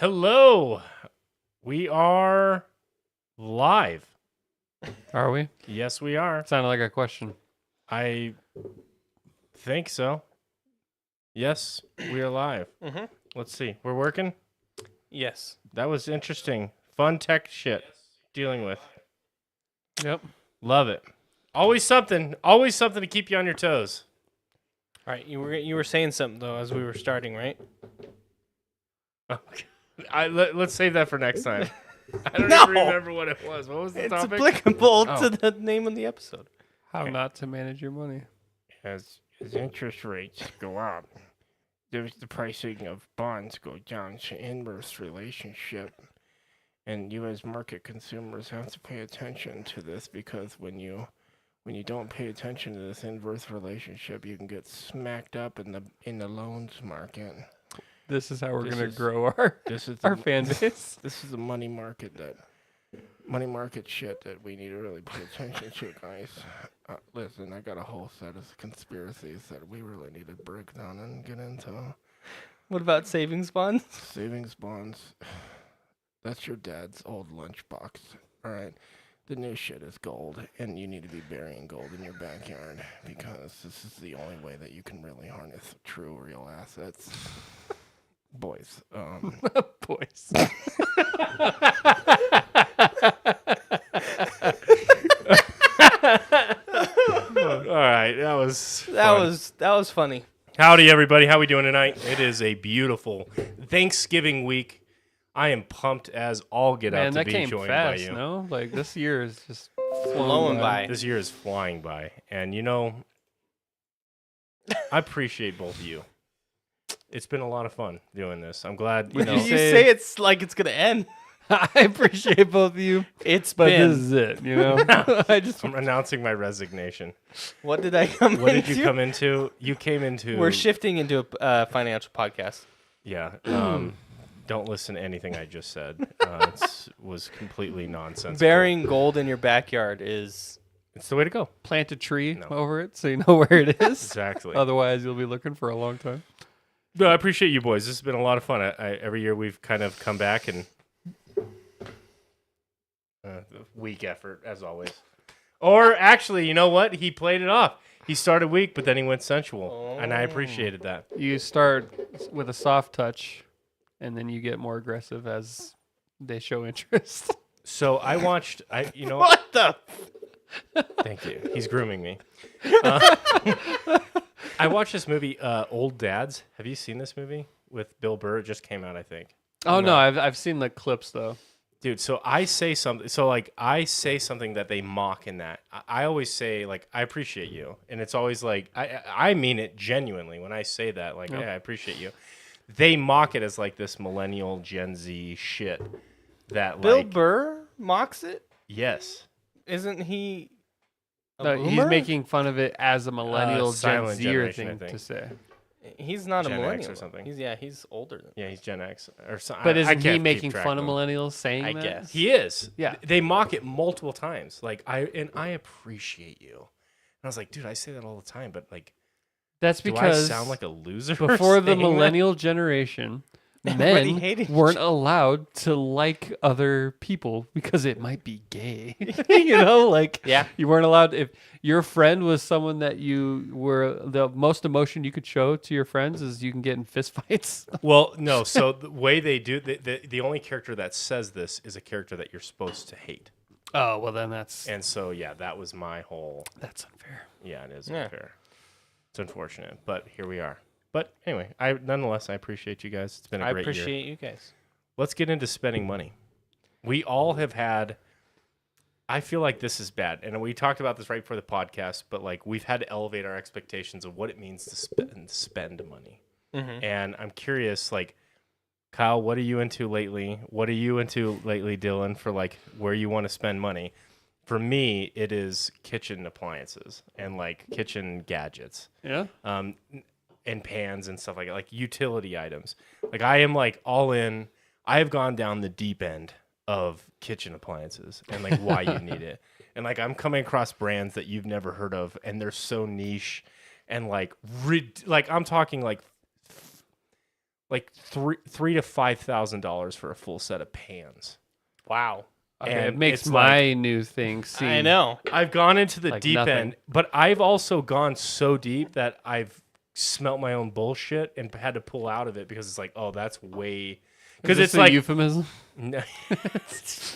Hello. We are live. Are we? Yes, we are. Sounded like a question. I think so. Yes, we are live. Mm-hmm. Let's see. We're working. Yes. That was interesting. Fun tech shit dealing with. Yep. Love it. Always something to keep you on your toes. All right. You were saying something though as we were starting, right? Let's save that for next time. I don't No! even remember what it was. What was the It's topic? applicable Oh. to the name of the episode. How Okay. not to manage your money. As interest rates go up, there's the pricing of bonds go down. It's an inverse relationship. And you as market consumers have to pay attention to this because when you don't pay attention to this inverse relationship, you can get smacked up in the loans market. This is how we're This gonna is- grow our This is our the, fan base. this is the money market shit that we need to really pay attention to, guys. Listen, I got a whole set of conspiracies that we really need to break down and get into. What about savings bonds? Savings bonds. That's your dad's old lunchbox. All right. The new shit is gold, and you need to be burying gold in your backyard because this is the only way that you can really harness true real assets. Boys. Boys. All right, that was That was funny. Howdy, everybody. How we doing tonight? It is a beautiful Thanksgiving week. I am pumped as all get out Man, to that be came joined fast, by you. no? Like this year is just Flowing by. This year is flying by, and I appreciate both of you. It's been a lot of fun doing this. I'm glad. Would know, you You say- say it's like it's gonna end. I appreciate both of you, It's but been. this is it, you know? I just I'm announcing my resignation. What did I come What into? did you come into? You came into. We're shifting into a financial podcast. Yeah. Don't listen to anything I just said. It was completely nonsense. Burying gold in your backyard is. It's the way to go. plant a tree No. over it so you know where it is. Exactly. Otherwise you'll be looking for a long time. No, I appreciate you boys. This has been a lot of fun. Every year we've kind of come back and weak effort as always. Or actually, you know what? He played it off. He started weak, but then he went sensual, and I appreciated that. You start with a soft touch and then you get more aggressive as they show interest. So I watched. What the? Thank you. He's grooming me. I watched this movie, Old Dads. Have you seen this movie with Bill Burr? It just came out, I think. Oh no, I've seen the clips though. Dude, so I say something. So like, I say something that they mock in that. I always say like, I appreciate you, and it's always like, I mean it genuinely when I say that. Like, Yep. yeah, I appreciate you. They mock it as like this millennial Gen Z shit. That Bill like, Burr mocks it. yes, Isn't he? A No, he's boomer? making fun of it as a millennial Gen silent Zer generation, I thing think. to say. He's not Gen a X millennial or something. He's older than. yeah, he's Gen X or something. But isn't he making fun of millennials saying I that? guess. He is. Yeah. They mock it multiple times. Like I appreciate you. And I was like, dude, I say that all the time, but like, That's do because I sound like a loser? before the saying that? millennial generation, Everybody men hated weren't allowed to like other people because it might be gay. You know, like Yeah. you weren't allowed. If your friend was someone that you were, the most emotion you could show to your friends is you can get in fist fights. Well, no. So the way they do the only character that says this is a character that you're supposed to hate. Oh well, then that's And so yeah, that was my whole. that's unfair. Yeah, it is Yeah. unfair. It's unfortunate, but here we are. But anyway, nonetheless I appreciate you guys. It's been a I great year. appreciate you guys. Let's get into spending money. We all have had. I feel like this is bad, and we talked about this right before the podcast. But like, we've had to elevate our expectations of what it means to spend money. Mm-hmm. And I'm curious, like, Kyle, what are you into lately? What are you into lately, Dylan? For like where you want to spend money? For me, it is kitchen appliances and like kitchen gadgets. Yeah. And pans and stuff like utility items. Like I am like all in. I have gone down the deep end of kitchen appliances and like why you need it. And like I'm coming across brands that you've never heard of and they're so niche and like I'm talking like like three to $5,000 for a full set of pans. Wow. Okay, And it makes it's my new thing seem. I know. I've gone into the Like deep nothing. end, but I've also gone so deep that I've smelt my own bullshit and had to pull out of it because it's like, oh, that's way. Because Is it's this a like euphemism. no,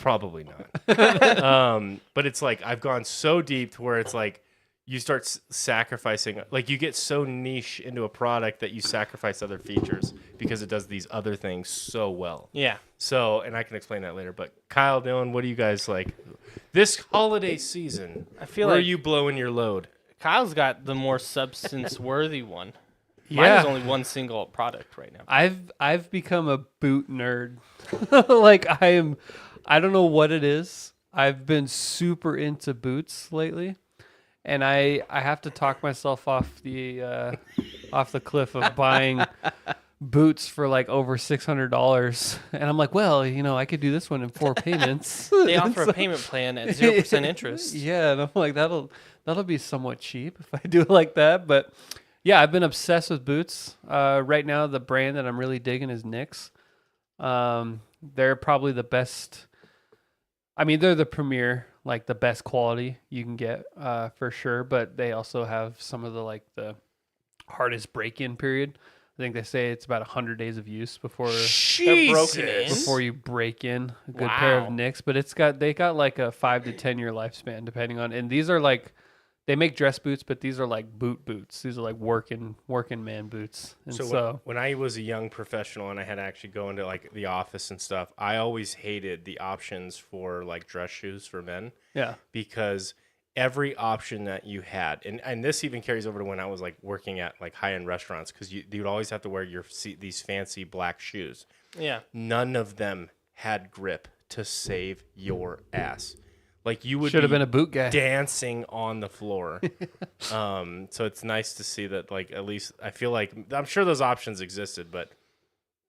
probably not. But it's like I've gone so deep to where it's like you start sacrificing, like you get so niche into a product that you sacrifice other features because it does these other things so well. Yeah. So, and I can explain that later. But Kyle, Dylan, what do you guys like this holiday season? I feel where like are you blowing your load? Kyle's got the more substance-worthy one. Mine is only one single product right now. I've become a boot nerd. Like I don't know what it is. I've been super into boots lately, and I have to talk myself off the cliff of buying boots for like over $600. And I'm like, well, I could do this one in 4 payments. They offer a payment plan at 0% interest. Yeah, and I'm like, that'll be somewhat cheap if I do it like that. But yeah, I've been obsessed with boots. Right now, the brand that I'm really digging is Knicks. They're probably the best. I mean, they're the premier, like the best quality you can get for sure. But they also have some of the hardest break-in period. I think they say it's about 100 days of use before They're broken in. before you break in a good pair Wow. of Knicks. But they got like a 5 to 10 year lifespan depending on. And these are like, they make dress boots, but these are like boots. These are like working man boots. And So when I was a young professional and I had to actually go into like the office and stuff, I always hated the options for like dress shoes for men yeah, because every option that you had, and this even carries over to when I was like working at like high-end restaurants because you'd always have to wear these fancy black shoes. Yeah. None of them had grip to save your ass. Like you would should have be been a boot guy. dancing on the floor. So it's nice to see that, like, at least I feel like I'm sure those options existed, but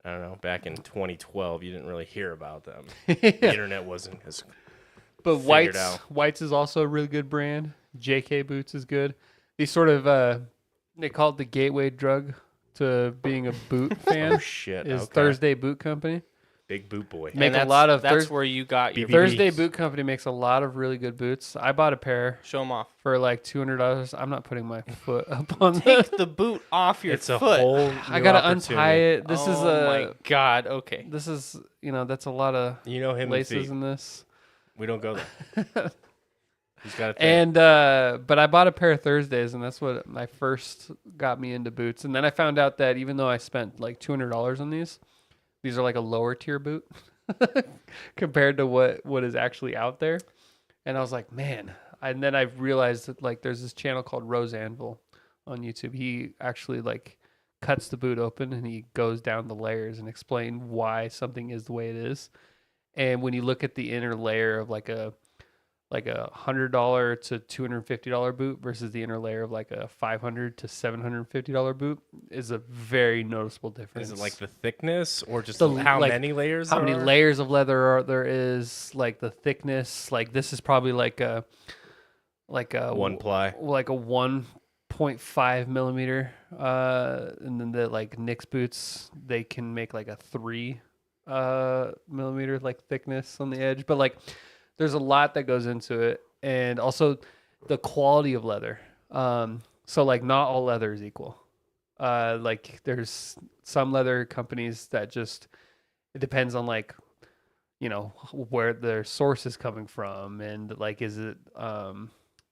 I don't know. Back in 2012, you didn't really hear about them. The internet wasn't as. But figured out. White's is also a really good brand. JK Boots is good. These sort of they call it the gateway drug to being a boot fan. Oh shit! Is Okay. Thursday Boot Company. Big boot boy. Make And a lot of that's where you got your BBB. Thursday Boot Company makes a lot of really good boots. I bought a pair Show them off. for like $200. I'm not putting my foot up on Take the. the boot off your It's a foot. whole. I new gotta opportunity. untie it. This is Oh my God. Okay. This is that's a lot of You know him and laces feet. in this. We don't go there. He's got a thing. And but I bought a pair of Thursdays, and that's what my first got me into boots. And then I found out that even though I spent like $200 on these are like a lower tier boot compared to what is actually out there. And I was like, man. And then I realized that like there's this channel called Rose Anvil on YouTube. He actually like cuts the boot open and he goes down the layers and explain why something is the way it is. And when you look at the inner layer of like a $100 to $250 boot versus the inner layer of like a $500 to $750 boot is a very noticeable difference. Is it like the thickness or just The- how like, many layers? how there many are? layers of leather there is, like the thickness? Like this is probably like a 1 ply. like a 1.5 millimeter. And then the like Knicks boots, they can make like a 3 millimeter like thickness on the edge, but like there's a lot that goes into it, and also the quality of leather. So like not all leather is equal. Like there's some leather companies that just, it depends on like, where their source is coming from, and like is it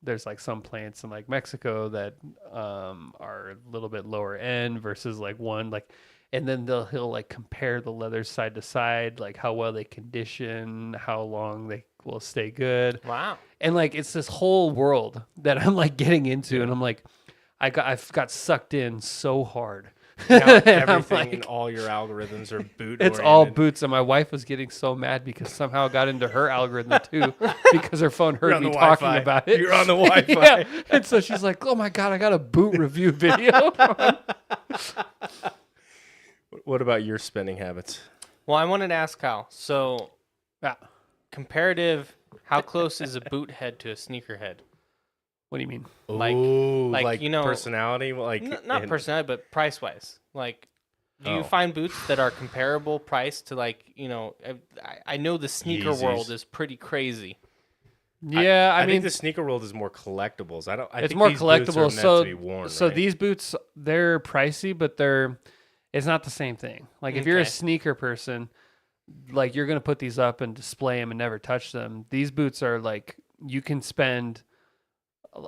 there's like some plants in like Mexico that are a little bit lower end versus like one like, and then he'll like compare the leathers side to side, like how well they condition, how long they will stay good. Wow. And like it's this whole world that I'm like getting into, and I'm like, I've got sucked in so hard. Now And I'm everything in like, all your algorithms are boot. it's all oriented. boots, and my wife was getting so mad because somehow it got into her algorithm too, because her phone You're heard on me the talking Wi-Fi. about it. You're on the Wi-Fi. Yeah. And so she's like, "Oh my god, I got a boot review video." What about your spending habits? Well, I wanted to ask Kyle. So, Yeah. comparative, how close is a boot head to a sneaker head? What do you mean? Like- Ooh, like, like you know- personality, like Not and- personality, but price wise. Like, Do you Oh. find boots that are comparable price to like I know the sneaker world Yeezys. is pretty crazy. Yeah, I mean, think the sneaker world is more collectibles. I it's think more these boots are collectible. meant So, to be worn, so right? these boots, they're pricey, but it's not the same thing. Like if you're a Okay. sneaker person, like you're gonna put these up and display them and never touch them. These boots are like you can spend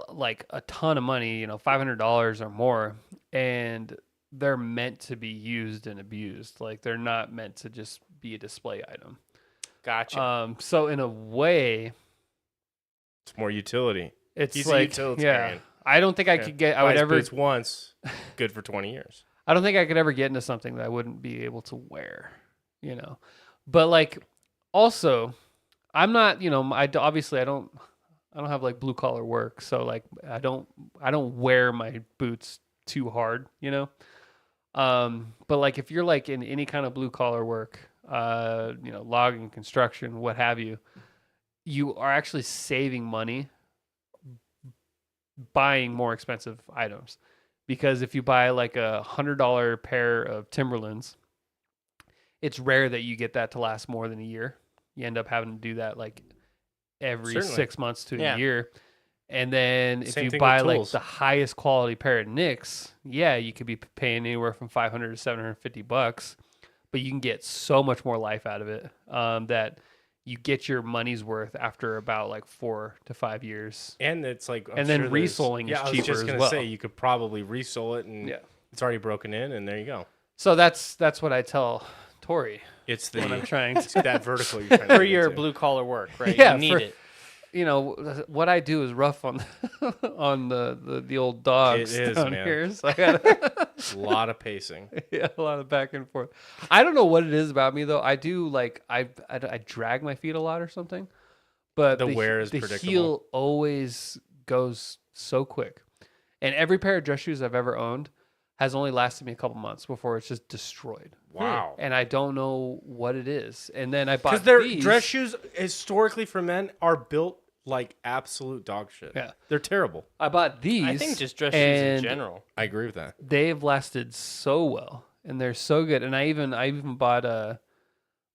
like a ton of money, $500 or more, and they're meant to be used and abused. Like they're not meant to just be a display item. Gotcha. So in a way, It's more utility. it's He's a like utilitarian. I don't think I Yeah. could get. I would Buys ever. boots once, good for 20 years. I don't think I could ever get into something that I wouldn't be able to wear. But like, also, I'm not. Obviously I don't have like blue collar work, so like I don't wear my boots too hard. But like if you're like in any kind of blue collar work, logging, construction, what have you, you are actually saving money buying more expensive items. Because if you buy like $100 pair of Timberlands, it's rare that you get that to last more than a year. You end up having to do that like every Certainly. 6 months to Yeah. a year. And then if Same you thing buy with like tools. the highest quality pair of Knicks, yeah, you could be paying anywhere from $500 to $750, but you can get so much more life out of it that you get your money's worth after about like 4 to 5 years. And it's like, I'm And then sure there's- resoling is yeah, I was cheaper just as gonna well. say you could probably resole it, and Yeah. it's already broken in, and there you go. So that's what I tell Tori It's when I'm the trying it's to. that vertical you're trying to For get your into. blue collar work, right? Yeah, you need for- it. What I do is rough on on the old dogs It is, down man. here. So I got A lot of pacing. yeah, a lot of back and forth. I don't know what it is about me though. I do like I drag my feet a lot or something, but The wear is the predictable. heel always goes so quick, and every pair of dress shoes I've ever owned has only lasted me a couple months before it's just destroyed. Wow. And I don't know what it is. And then I Because bought their these. dress shoes, historically for men, are built like absolute dog shit. Yeah. They're terrible. I bought these. I think just dress shoes in and general. I agree with that. they've lasted so well, and they're so good. And I even bought a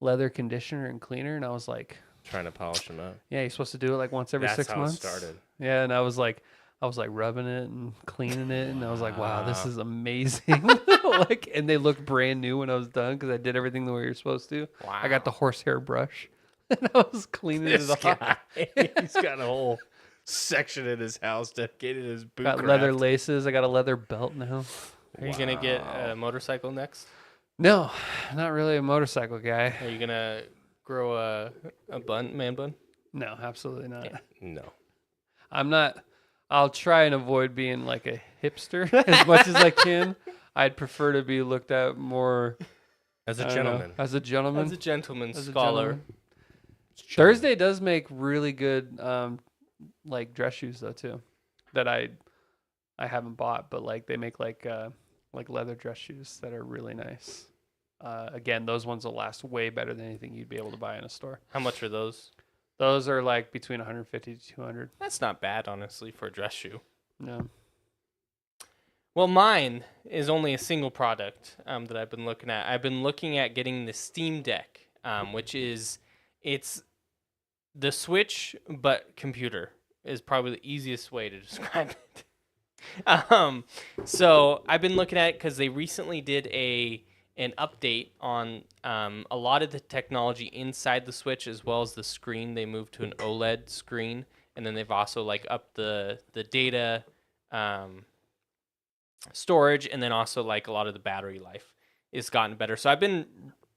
leather conditioner and cleaner, and I was like, Trying to polish them up. yeah, you're supposed to do it like once every That's 6 how months. it started. Yeah, and I was like rubbing it and cleaning it, and I was like, wow, this Wow. is amazing. And they looked brand new when I was done because I did everything the way you're supposed to. I got the horsehair brush, and I was cleaning This it off. guy, he's got a whole section in his house dedicated to his boot Got craft. leather laces. I got a leather belt now. Are you gonna get a motorcycle next? No, not really a motorcycle guy. Are you gonna grow a man bun? No, absolutely not. No. I'm not. I'll try and avoid being like a hipster as much as I can. I'd prefer to be looked at more As a I don't know, gentleman. as a gentleman. As a gentleman As a scholar. gentleman. Thursday does make really good like dress shoes though too, that I haven't bought, but like they make like leather dress shoes that are really nice. Again, those ones will last way better than anything you'd be able to buy in a store. How much are those? Those are like between 150 to 200. That's not bad, honestly, for a dress shoe. No. Well, mine is only a single product that I've been looking at. I've been looking at getting the Steam Deck, which is it's the Switch but computer is probably the easiest way to describe it. So I've been looking at it because they recently did an update on a lot of the technology inside the Switch as well as the screen. They moved to an OLED screen, and then they've also like upped the data storage, and then also like a lot of the battery life is gotten better. So I've been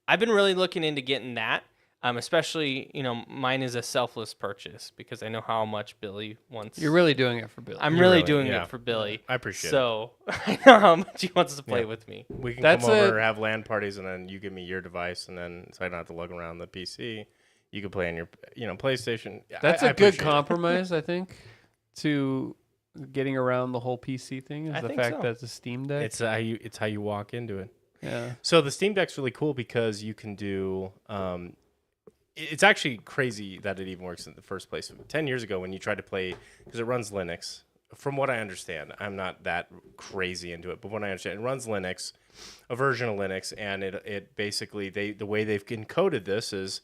really looking into getting that. Especially, mine is a selfless purchase because I know how much Billy wants. You're really doing it for Billy. I'm You're really really- doing yeah. it for Billy. I appreciate So I know how much he wants to play Yeah. with me. it. We can That's come over, have LAN parties, and then you give me your device, and then so I don't have to lug around the PC. You can play on your, PlayStation. That's a a good compromise, I think, to getting around the whole PC thing is I the think fact so. that it's a Steam Deck. It's how you walk into it. Yeah. So the Steam Deck's really cool because you can do. It's actually crazy that it even works in the first place. 10 years ago, when you tried to play, because it runs Linux, from what I understand, I'm not that crazy into it, but what I understand, it runs Linux, a version of Linux, and it basically the way they've encoded this is,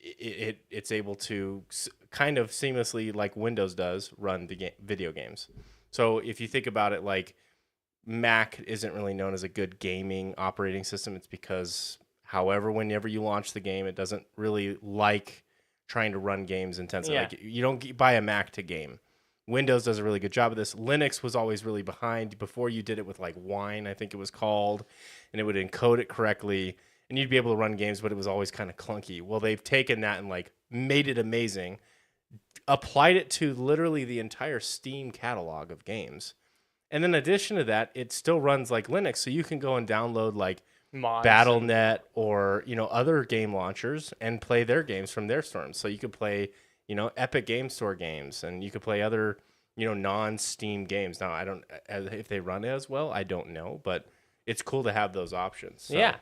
it's able to kind of seamlessly, like Windows does, run video games. So if you think about it, like Mac isn't really known as a good gaming operating system. It's because, however, whenever you launch the game, it doesn't really like trying to run games intensely. Yeah. Like you don't buy a Mac to game. Windows does a really good job of this. Linux was always really behind before you did it with like Wine, I think it was called, and it would encode it correctly, and you'd be able to run games, but it was always kind of clunky. Well, they've taken that and like made it amazing, applied it to literally the entire Steam catalog of games. And then in addition to that, it still runs like Linux, so you can go and download like Mods Battle.net or, other game launchers and play their games from their stores. So you could play, Epic Game Store games, and you could play other, non-Steam games. Now, I don't, if they run as well, I don't know, but it's cool to have those options. So, Yeah.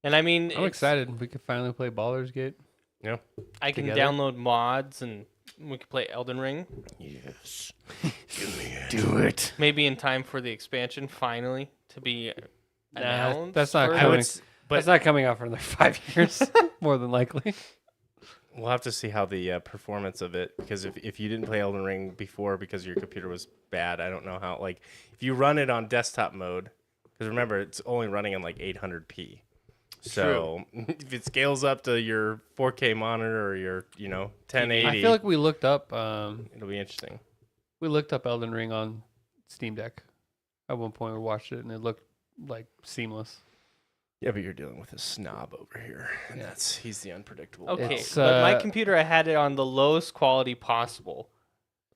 And I mean, I'm excited. We could finally play Baldur's Gate. Yeah. I can together. download mods and we could play Elden Ring. Yes. Do it. Maybe in time for the expansion finally to be announced. that's not or- coming. But That's not coming out for another 5 years, more than likely. we'll have to see how the performance of it, because if you didn't play Elden Ring before because your computer was bad, I don't know how. Like, if you run it on desktop mode, because remember, it's only running on like 800p. So if it scales up to your 4K monitor or your 1080, I feel like we looked up. it'll be interesting. We looked up Elden Ring on Steam Deck. At one point, we watched it, and it looked like seamless. Yeah, but you're dealing with a snob over here, and he's the unpredictable. Okay, It's, but my computer, I had it on the lowest quality possible.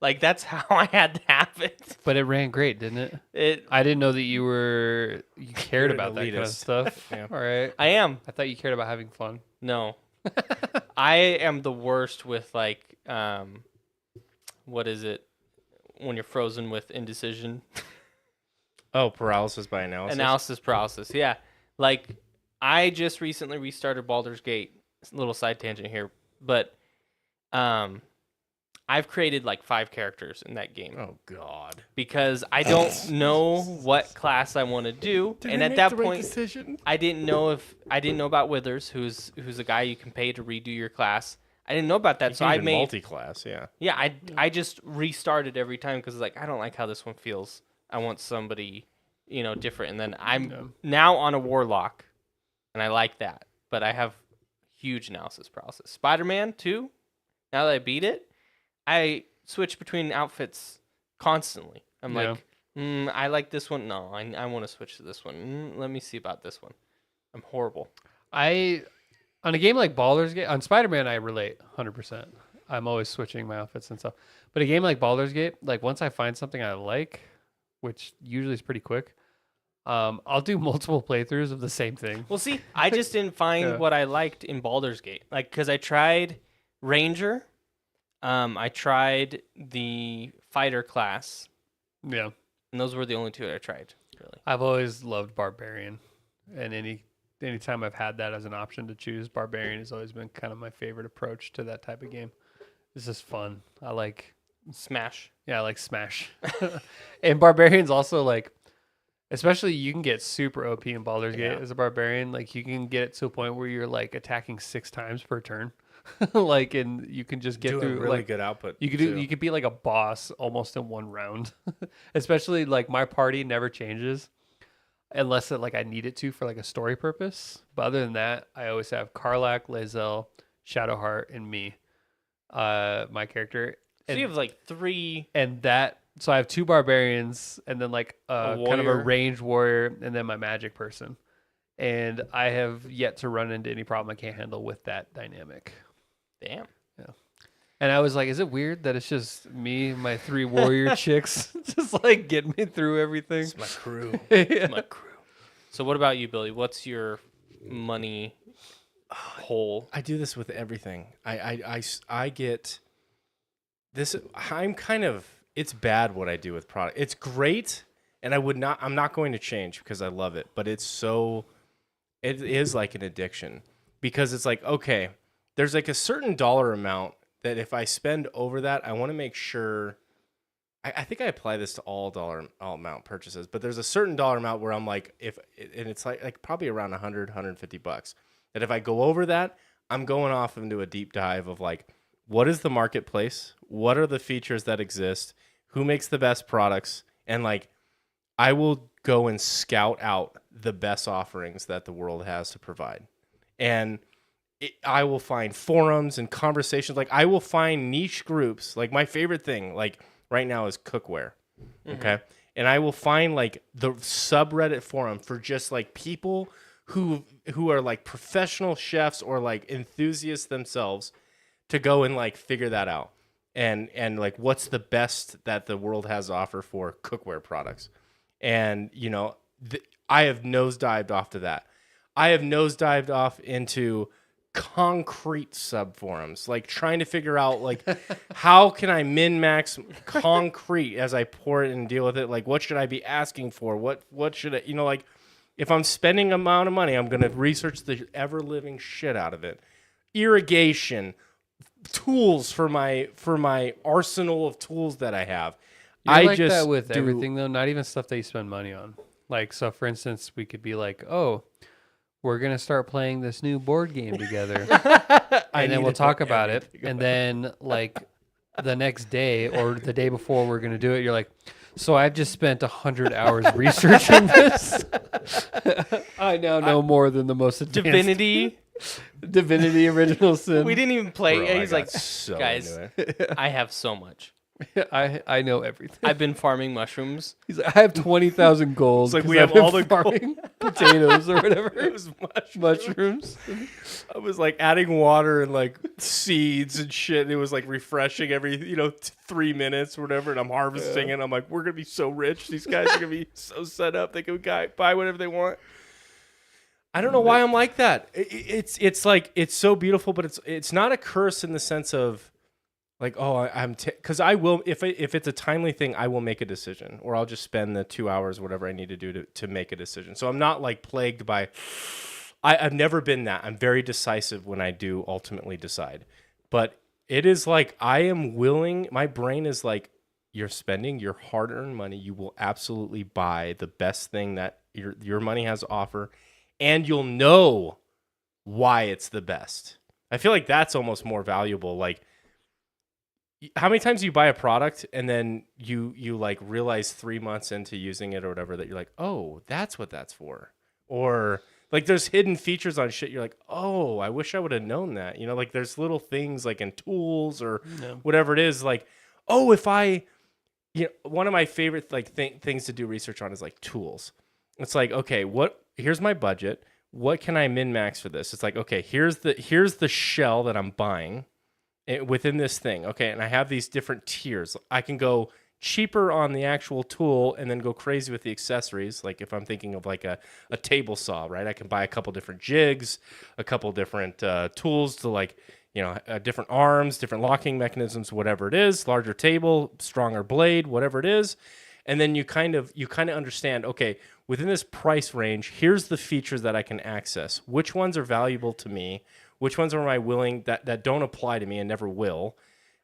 Like, that's how I had to have it. But it ran great, didn't it? It. I didn't know that you cared You're an about that kind of elitist. stuff. Yeah. All right. I am. I thought you cared about having fun. No. I am the worst with, like, what is it? When you're frozen with indecision. Oh, paralysis by analysis. Analysis paralysis. Yeah. Like, I just recently restarted Baldur's Gate. It's a little side tangent here. But I've created like 5 characters in that game Oh God. because I don't know what class I want to do. And at that point, I didn't know about Withers, who's a guy you can pay to redo your class. I didn't know about that, so I made multi-class. Yeah. I just restarted every time because like I don't like how this one feels. I want somebody different, and then I'm now on a warlock, and I like that, but I have huge analysis paralysis. Spider-Man 2, now that I beat it, I switch between outfits constantly. I'm like, I like this one. No, I want to switch to this one. Let me see about this one. I'm horrible. On a game like Baldur's Gate, on Spider-Man, I relate 100%. I'm always switching my outfits and stuff. But a game like Baldur's Gate, like once I find something I like, which usually is pretty quick, I'll do multiple playthroughs of the same thing. Well, see, I just didn't find what I liked in Baldur's Gate. Like, because I tried Ranger, I tried the fighter class, Yeah. and those were the only 2 that I tried, really. I've always loved Barbarian. And anytime I've had that as an option to choose, Barbarian has always been kind of my favorite approach to that type of game. It's just fun. I like Smash. Smash. And Barbarian's also like, especially you can get super OP in Baldur's Gate as a Barbarian. Like you can get it to a point where you're like attacking 6 times per turn. Like, and you can just get Doing through really like, good output. you could too. you could be like a boss almost in one round. Especially like my party never changes unless it like I need it to for like a story purpose. But other than that, I always have Karlach, Lae'zel, Shadowheart, and me. My character. So you have like 3. And that, so I have 2 barbarians and then like kind of a warrior. ranged warrior and then my magic person. And I have yet to run into any problem I can't handle with that dynamic. Damn. And I was like, is it weird that it's just me, my 3 warrior chicks, just like getting me through everything? It's my crew. Yeah. My crew. So what about you, Billy? What's your money hole? I do this with everything. I get this. I'm kind of. It's bad what I do with product. It's great, and I'm not going to change because I love it. But it's so. It is like an addiction because it's like, okay, there's like a certain dollar amount that if I spend over that, I want to make sure. I think I apply this to all amount purchases, but there's a certain dollar amount where I'm like, and it's like probably around 100, 150 bucks. That if I go over that, I'm going off into a deep dive of like, what is the marketplace? What are the features that exist? Who makes the best products? And like, I will go and scout out the best offerings that the world has to provide. And I will find forums and conversations. Like I will find niche groups. Like my favorite thing, like right now is cookware. Okay. And I will find like the subreddit forum for just like people who are like professional chefs or like enthusiasts themselves to go and like figure that out. And like what's the best that the world has to offer for cookware products. And, you know, I have nosedived off to that. I have nosedived off into concrete subforums, like trying to figure out like how can I min-max concrete as I pour it and deal with it? Like what should I be asking for? What should I, you know, like if I'm spending amount of money, I'm going to research the ever-living shit out of it. Irrigation, tools for my arsenal of tools that I have. You're I like just that with do- everything though, not even stuff that you spend money on. Like, so for instance, we could be like, oh, we're going to start playing this new board game together. And then we'll talk about it. And then like the next day or the day before we're going to do it, you're like, so I've just spent 100 hours researching this. I now know more than the most advanced Divinity Original Sin. We didn't even play. Bro, I He's got like, so guys, into it. I have so much. I know everything. I've been farming mushrooms. He's like, I have 20,000 gold. It's like 'cause we I've have been all the farming potatoes or whatever. It was Mushrooms. I was like adding water and like seeds and shit. And it was like refreshing every 3 minutes or whatever. And I'm harvesting it. And I'm like, we're gonna be so rich. These guys are gonna be so set up. They can buy whatever they want. I don't know why I'm like that. It's like it's so beautiful, but it's not a curse in the sense of like, oh, I'm because I will if it's a timely thing, I will make a decision, or I'll just spend the 2 hours, whatever I need to do to make a decision. So I'm not like plagued by. I've never been that. I'm very decisive when I do ultimately decide, but it is like I am willing. My brain is like, you're spending your hard-earned money. You will absolutely buy the best thing that your money has to offer, and you'll know why it's the best. I feel like that's almost more valuable. Like, how many times do you buy a product and then you like realize 3 months into using it or whatever that you're like, oh, that's what that's for? Or like there's hidden features on shit. You're like, oh, I wish I would have known that. You know, like there's little things like in tools or whatever it is. Like, oh, if I, one of my favorite like things to do research on is like tools. It's like, okay, here's my budget. What can I min-max for this? It's like, okay, here's the shell that I'm buying within this thing. Okay, and I have these different tiers. I can go cheaper on the actual tool and then go crazy with the accessories. Like if I'm thinking of like a table saw, right? I can buy a couple different jigs, a couple different tools to like, different arms, different locking mechanisms, whatever it is, larger table, stronger blade, whatever it is. And then you kind of understand, okay, within this price range, here's the features that I can access. Which ones are valuable to me? Which ones am I willing that don't apply to me and never will?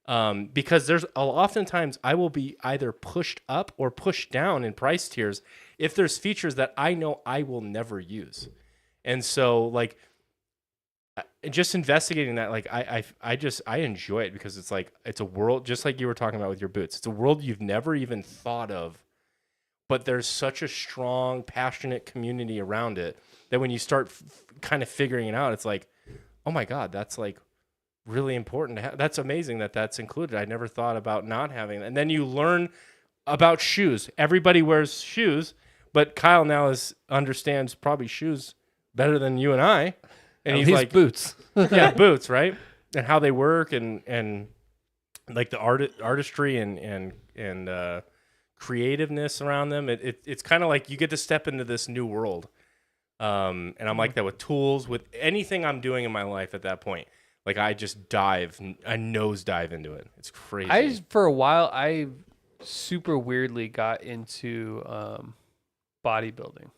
Because there's oftentimes I will be either pushed up or pushed down in price tiers if there's features that I know I will never use. And so like just investigating that, like I enjoy it because it's like it's a world just like you were talking about with your boots. It's a world you've never even thought of, but there's such a strong, passionate community around it that when you start kind of figuring it out, it's like, oh my God, that's like really important to have. That's amazing that that's included. I never thought about not having that. And then you learn about shoes. Everybody wears shoes, but Kyle now understands probably shoes better than you and I. And he's like boots. Yeah, boots, right? And how they work and like the artistry and creativeness around them. It's kind of like you get to step into this new world. And I'm like that with tools, with anything I'm doing in my life at that point. Like I just nosedive into it. It's crazy. For a while, I super weirdly got into bodybuilding.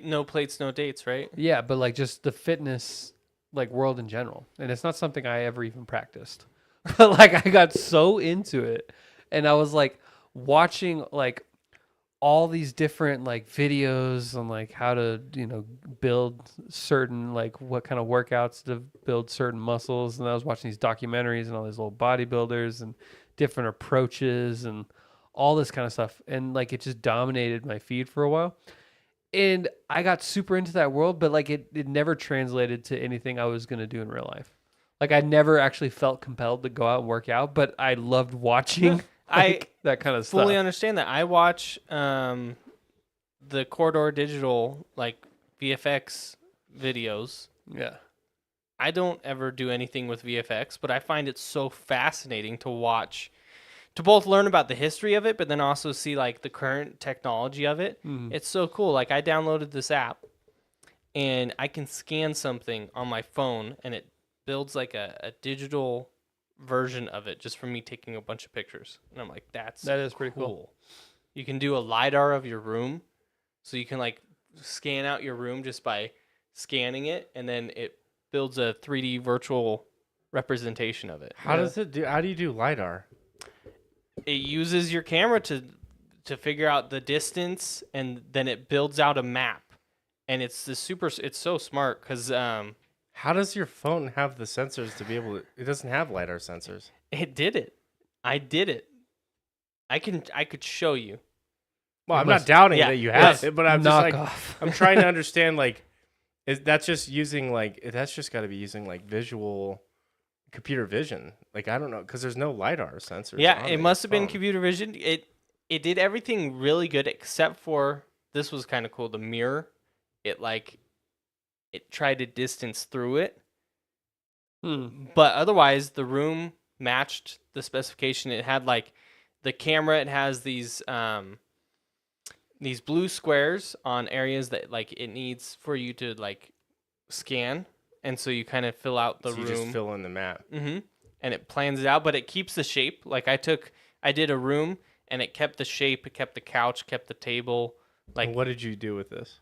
No plates, no dates, right? Yeah, but like just the fitness like world in general, and it's not something I ever even practiced. But like I got so into it, and I was like watching like all these different like videos on like how to build certain like what kind of workouts to build certain muscles, and I was watching these documentaries and all these little bodybuilders and different approaches and all this kind of stuff, and like it just dominated my feed for a while. And I got super into that world, but like it never translated to anything I was going to do in real life. Like I never actually felt compelled to go out and work out, but I loved watching like, that kind of stuff. Fully understand that. I watch the Corridor Digital like VFX videos. Yeah. I don't ever do anything with VFX, but I find it so fascinating to watch, to both learn about the history of it, but then also see like the current technology of it. It's so cool. Like I downloaded this app and I can scan something on my phone and it builds like a digital version of it just from me taking a bunch of pictures. And I'm like, that is pretty cool. You can do a LiDAR of your room. So you can like scan out your room just by scanning it, and then it builds a 3D virtual representation of it. How does it do? How do you do LiDAR? It uses your camera to figure out the distance, and then it builds out a map. And it's so smart because How does your phone have the sensors to be able to? It doesn't have LiDAR sensors. it did it. I did it. I could show you. Well, It I'm must- not doubting yeah, that you have yes. it, but I'm just Knock like, off. I'm trying to understand, like, that's just using, like, that's just got to be using, like, visual computer vision. Like, I don't know, because there's no LiDAR sensors. Yeah, on it your must have been phone. computer vision. It did everything really good except for this was kind of cool. The mirror, it tried to distance through it, but otherwise the room matched the specification. It had like the camera. It has these blue squares on areas that like it needs for you to like scan, and so you kind of fill out the So you room. just fill in the map. Mm-hmm. And it plans it out, but it keeps the shape. Like I did a room, and it kept the shape. It kept the couch, kept the table. Like What did you do with this?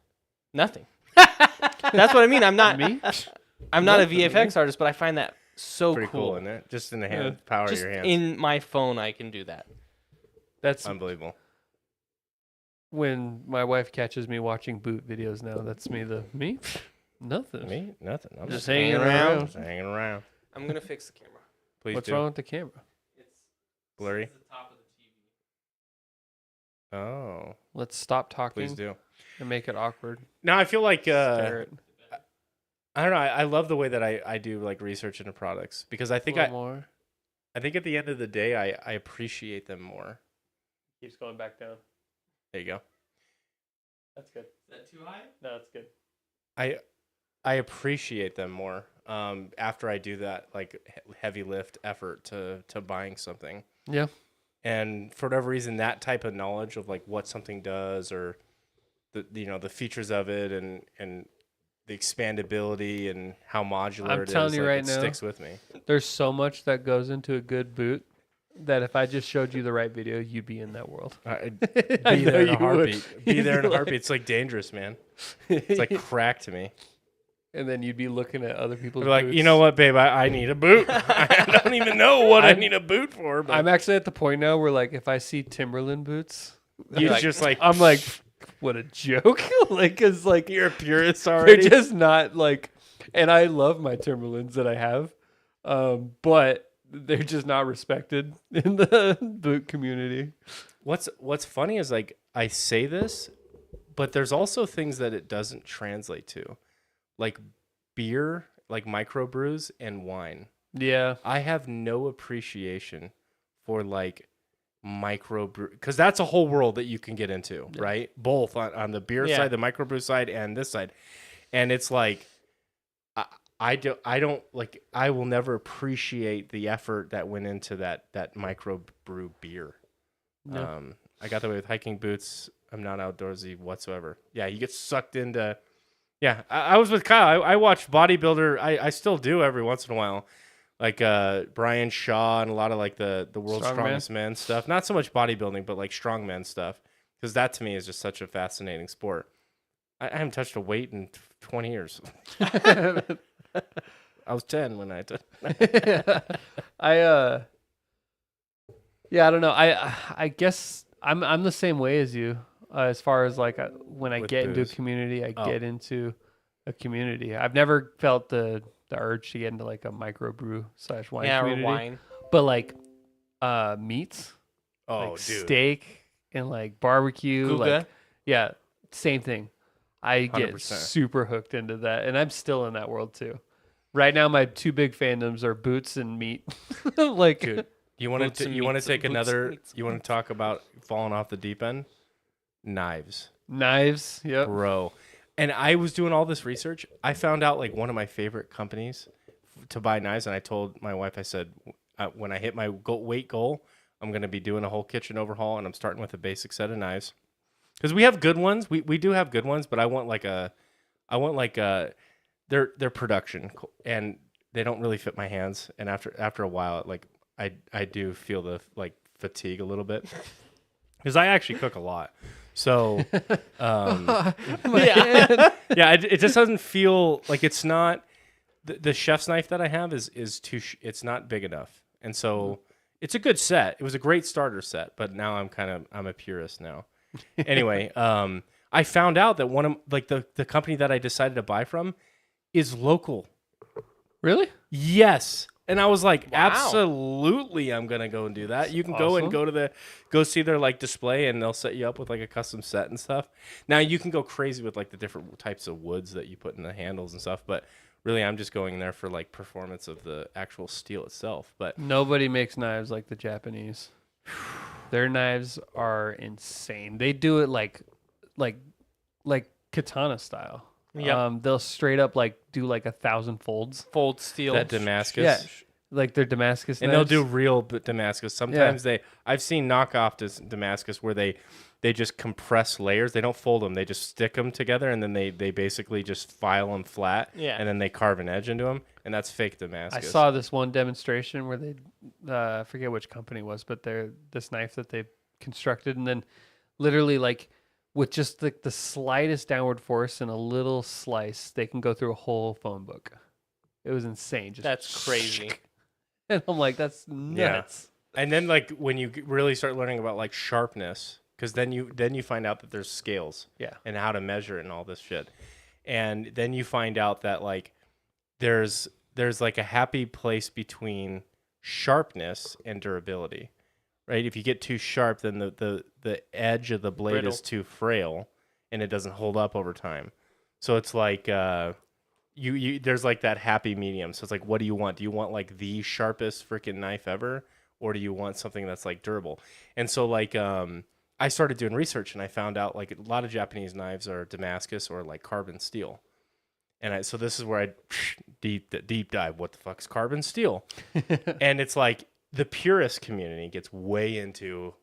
nothing. That's what I mean. I'm not Me? I'm not a VFX artist, but I find that so Pretty cool, cool. isn't it? Just in the hand, power of Just your hands. in my phone, I can do that. That's Unbelievable. when my wife catches me watching boot videos now. That's me. Me? Nothing. Me? Nothing. I'm Just just hanging hanging around. around. Just hanging around. I'm gonna fix the camera. Please What's do. wrong with the camera? It's Blurry? the top of the TV. Oh, Let's stop talking please do. and make it awkward. Now I feel like Stare it I don't know. I love the way that I do like research into products because I a think little more. I think at the end of the day I appreciate them more. Keeps going back down. There you go. That's good. Is that too high? No, that's good. I appreciate them more after I do that like heavy lift effort to buying something. Yeah. And for whatever reason, that type of knowledge of like what something does or the features of it and the expandability and how modular I'm it is, telling you like, right it now, sticks with me. There's so much that goes into a good boot that if I just showed you the right video, you'd be in that world. I'd I be know there in a you would. heartbeat. Be You'd there in a like- heartbeat. It's like dangerous, man. It's like crack to me. And then you'd be looking at other I'd people's be like, boots. you know what, babe? I need a boot. I don't even know what I need a boot for. But I'm actually at the point now where like if I see Timberland boots, you like- just like I'm like, what a joke. Like, cause like you're a purist they're already. just not like, and I love my Timberlands that I have, but they're just not respected in the boot community. What's funny is like I say this, but there's also things that it doesn't translate to, like beer, like microbrews and wine. Yeah. I have no appreciation for like microbrew because that's a whole world that you can get into, right? Both on the beer Yeah. side, the microbrew side, and this side, and it's like I don't like I will never appreciate the effort that went into that microbrew beer. No. I got that way with hiking boots. I'm not outdoorsy whatsoever. Yeah, you get sucked into. Yeah, I was with Kyle. I watched bodybuilder. I still do every once in a while, like Brian Shaw and a lot of like the world's Strongman? strongest men stuff. Not so much bodybuilding, but like strongman stuff, because that to me is just such a fascinating sport. I haven't touched a weight in 20 years. I was 10 when I took. Yeah, I don't know. I guess I'm the same way as you as far as like when I With get into a booze. community, I Oh. get into a community. I've never felt the urge to get into like a microbrew / wine Yeah, or community. wine. But like meats, Oh, like dude. steak and like barbecue, Guga. like yeah, same thing. I get 100%. super hooked into that, and I'm still in that world too. Right now, my two big fandoms are boots and meat. Like, Dude, you want Boots to and you want to meats, take boots and another? meats. You want to talk about falling off the deep end? Knives, knives. Yep. bro. And I was doing all this research. I found out like one of my favorite companies to buy knives, and I told my wife, I said, when I hit my weight goal, I'm gonna be doing a whole kitchen overhaul, and I'm starting with a basic set of knives because we have good ones. We do have good ones, but I want like their production, and they don't really fit my hands. And after a while, like I do feel the like fatigue a little bit because I actually cook a lot. So Yeah. yeah, it just doesn't feel like it's not the chef's knife that I have is too it's not big enough, and so it's a good set. It was a great starter set, but now I'm a purist now. Anyway, I found out that one of like the company that I decided to buy from is local. Really? Yes. And I was like, Wow. absolutely, I'm gonna go and do that. You can go and awesome. go see their like display, and they'll set you up with like a custom set and stuff. Now you can go crazy with like the different types of woods that you put in the handles and stuff, but really, I'm just going there for like performance of the actual steel itself. But Nobody makes knives like the Japanese. Their knives are insane. They do it like katana style. Yep. They'll straight up like do like 1,000 folds, Fold steel. that Damascus, Yeah. like their Damascus and knives. they'll do real Damascus. Sometimes I've seen knockoff Damascus where they just compress layers. They don't fold them. They just stick them together, and then they basically just file them flat. Yeah. And then they carve an edge into them, and that's fake I Damascus. saw this one demonstration where they, I forget which company it was, but they're this knife that they constructed, and then literally like with just the slightest downward force and a little slice, they can go through a whole phone book. It was insane. Just That's crazy. And I'm like, that's nuts. And then like when you really start learning about like sharpness, because then you find out that there's scales. Yeah. And how to measure it and all this shit, and then you find out that like there's like a happy place between sharpness and durability. Right? If you get too sharp, then the edge of the blade Brittle. is too frail, and it doesn't hold up over time. So it's like you there's like that happy medium. So it's like, what do you want? Do you want like the sharpest freaking knife ever, or do you want something that's like durable? And so like I started doing research, and I found out like a lot of Japanese knives are Damascus or like carbon steel. And so this is where I deep dive. What the fuck's carbon steel? And it's like the purist community gets way into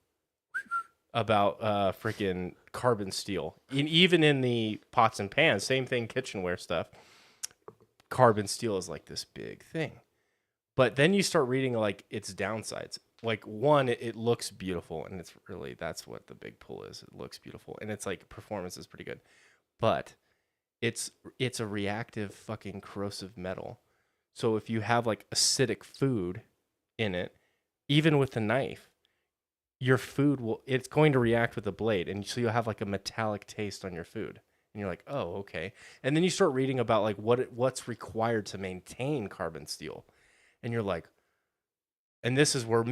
about freaking carbon steel. Even in the pots and pans, same thing, kitchenware stuff. Carbon steel is like this big thing. But then you start reading like its downsides. Like one, it looks beautiful, and it's really that's what the big pull is. It looks beautiful, and it's like performance is pretty good. But it's a reactive fucking corrosive metal. So if you have like acidic food in it, even with the knife, your food it's going to react with the blade, and so you'll have like a metallic taste on your food. And you're like, oh, okay. And then you start reading about like what's required to maintain carbon steel. And you're like, and this is where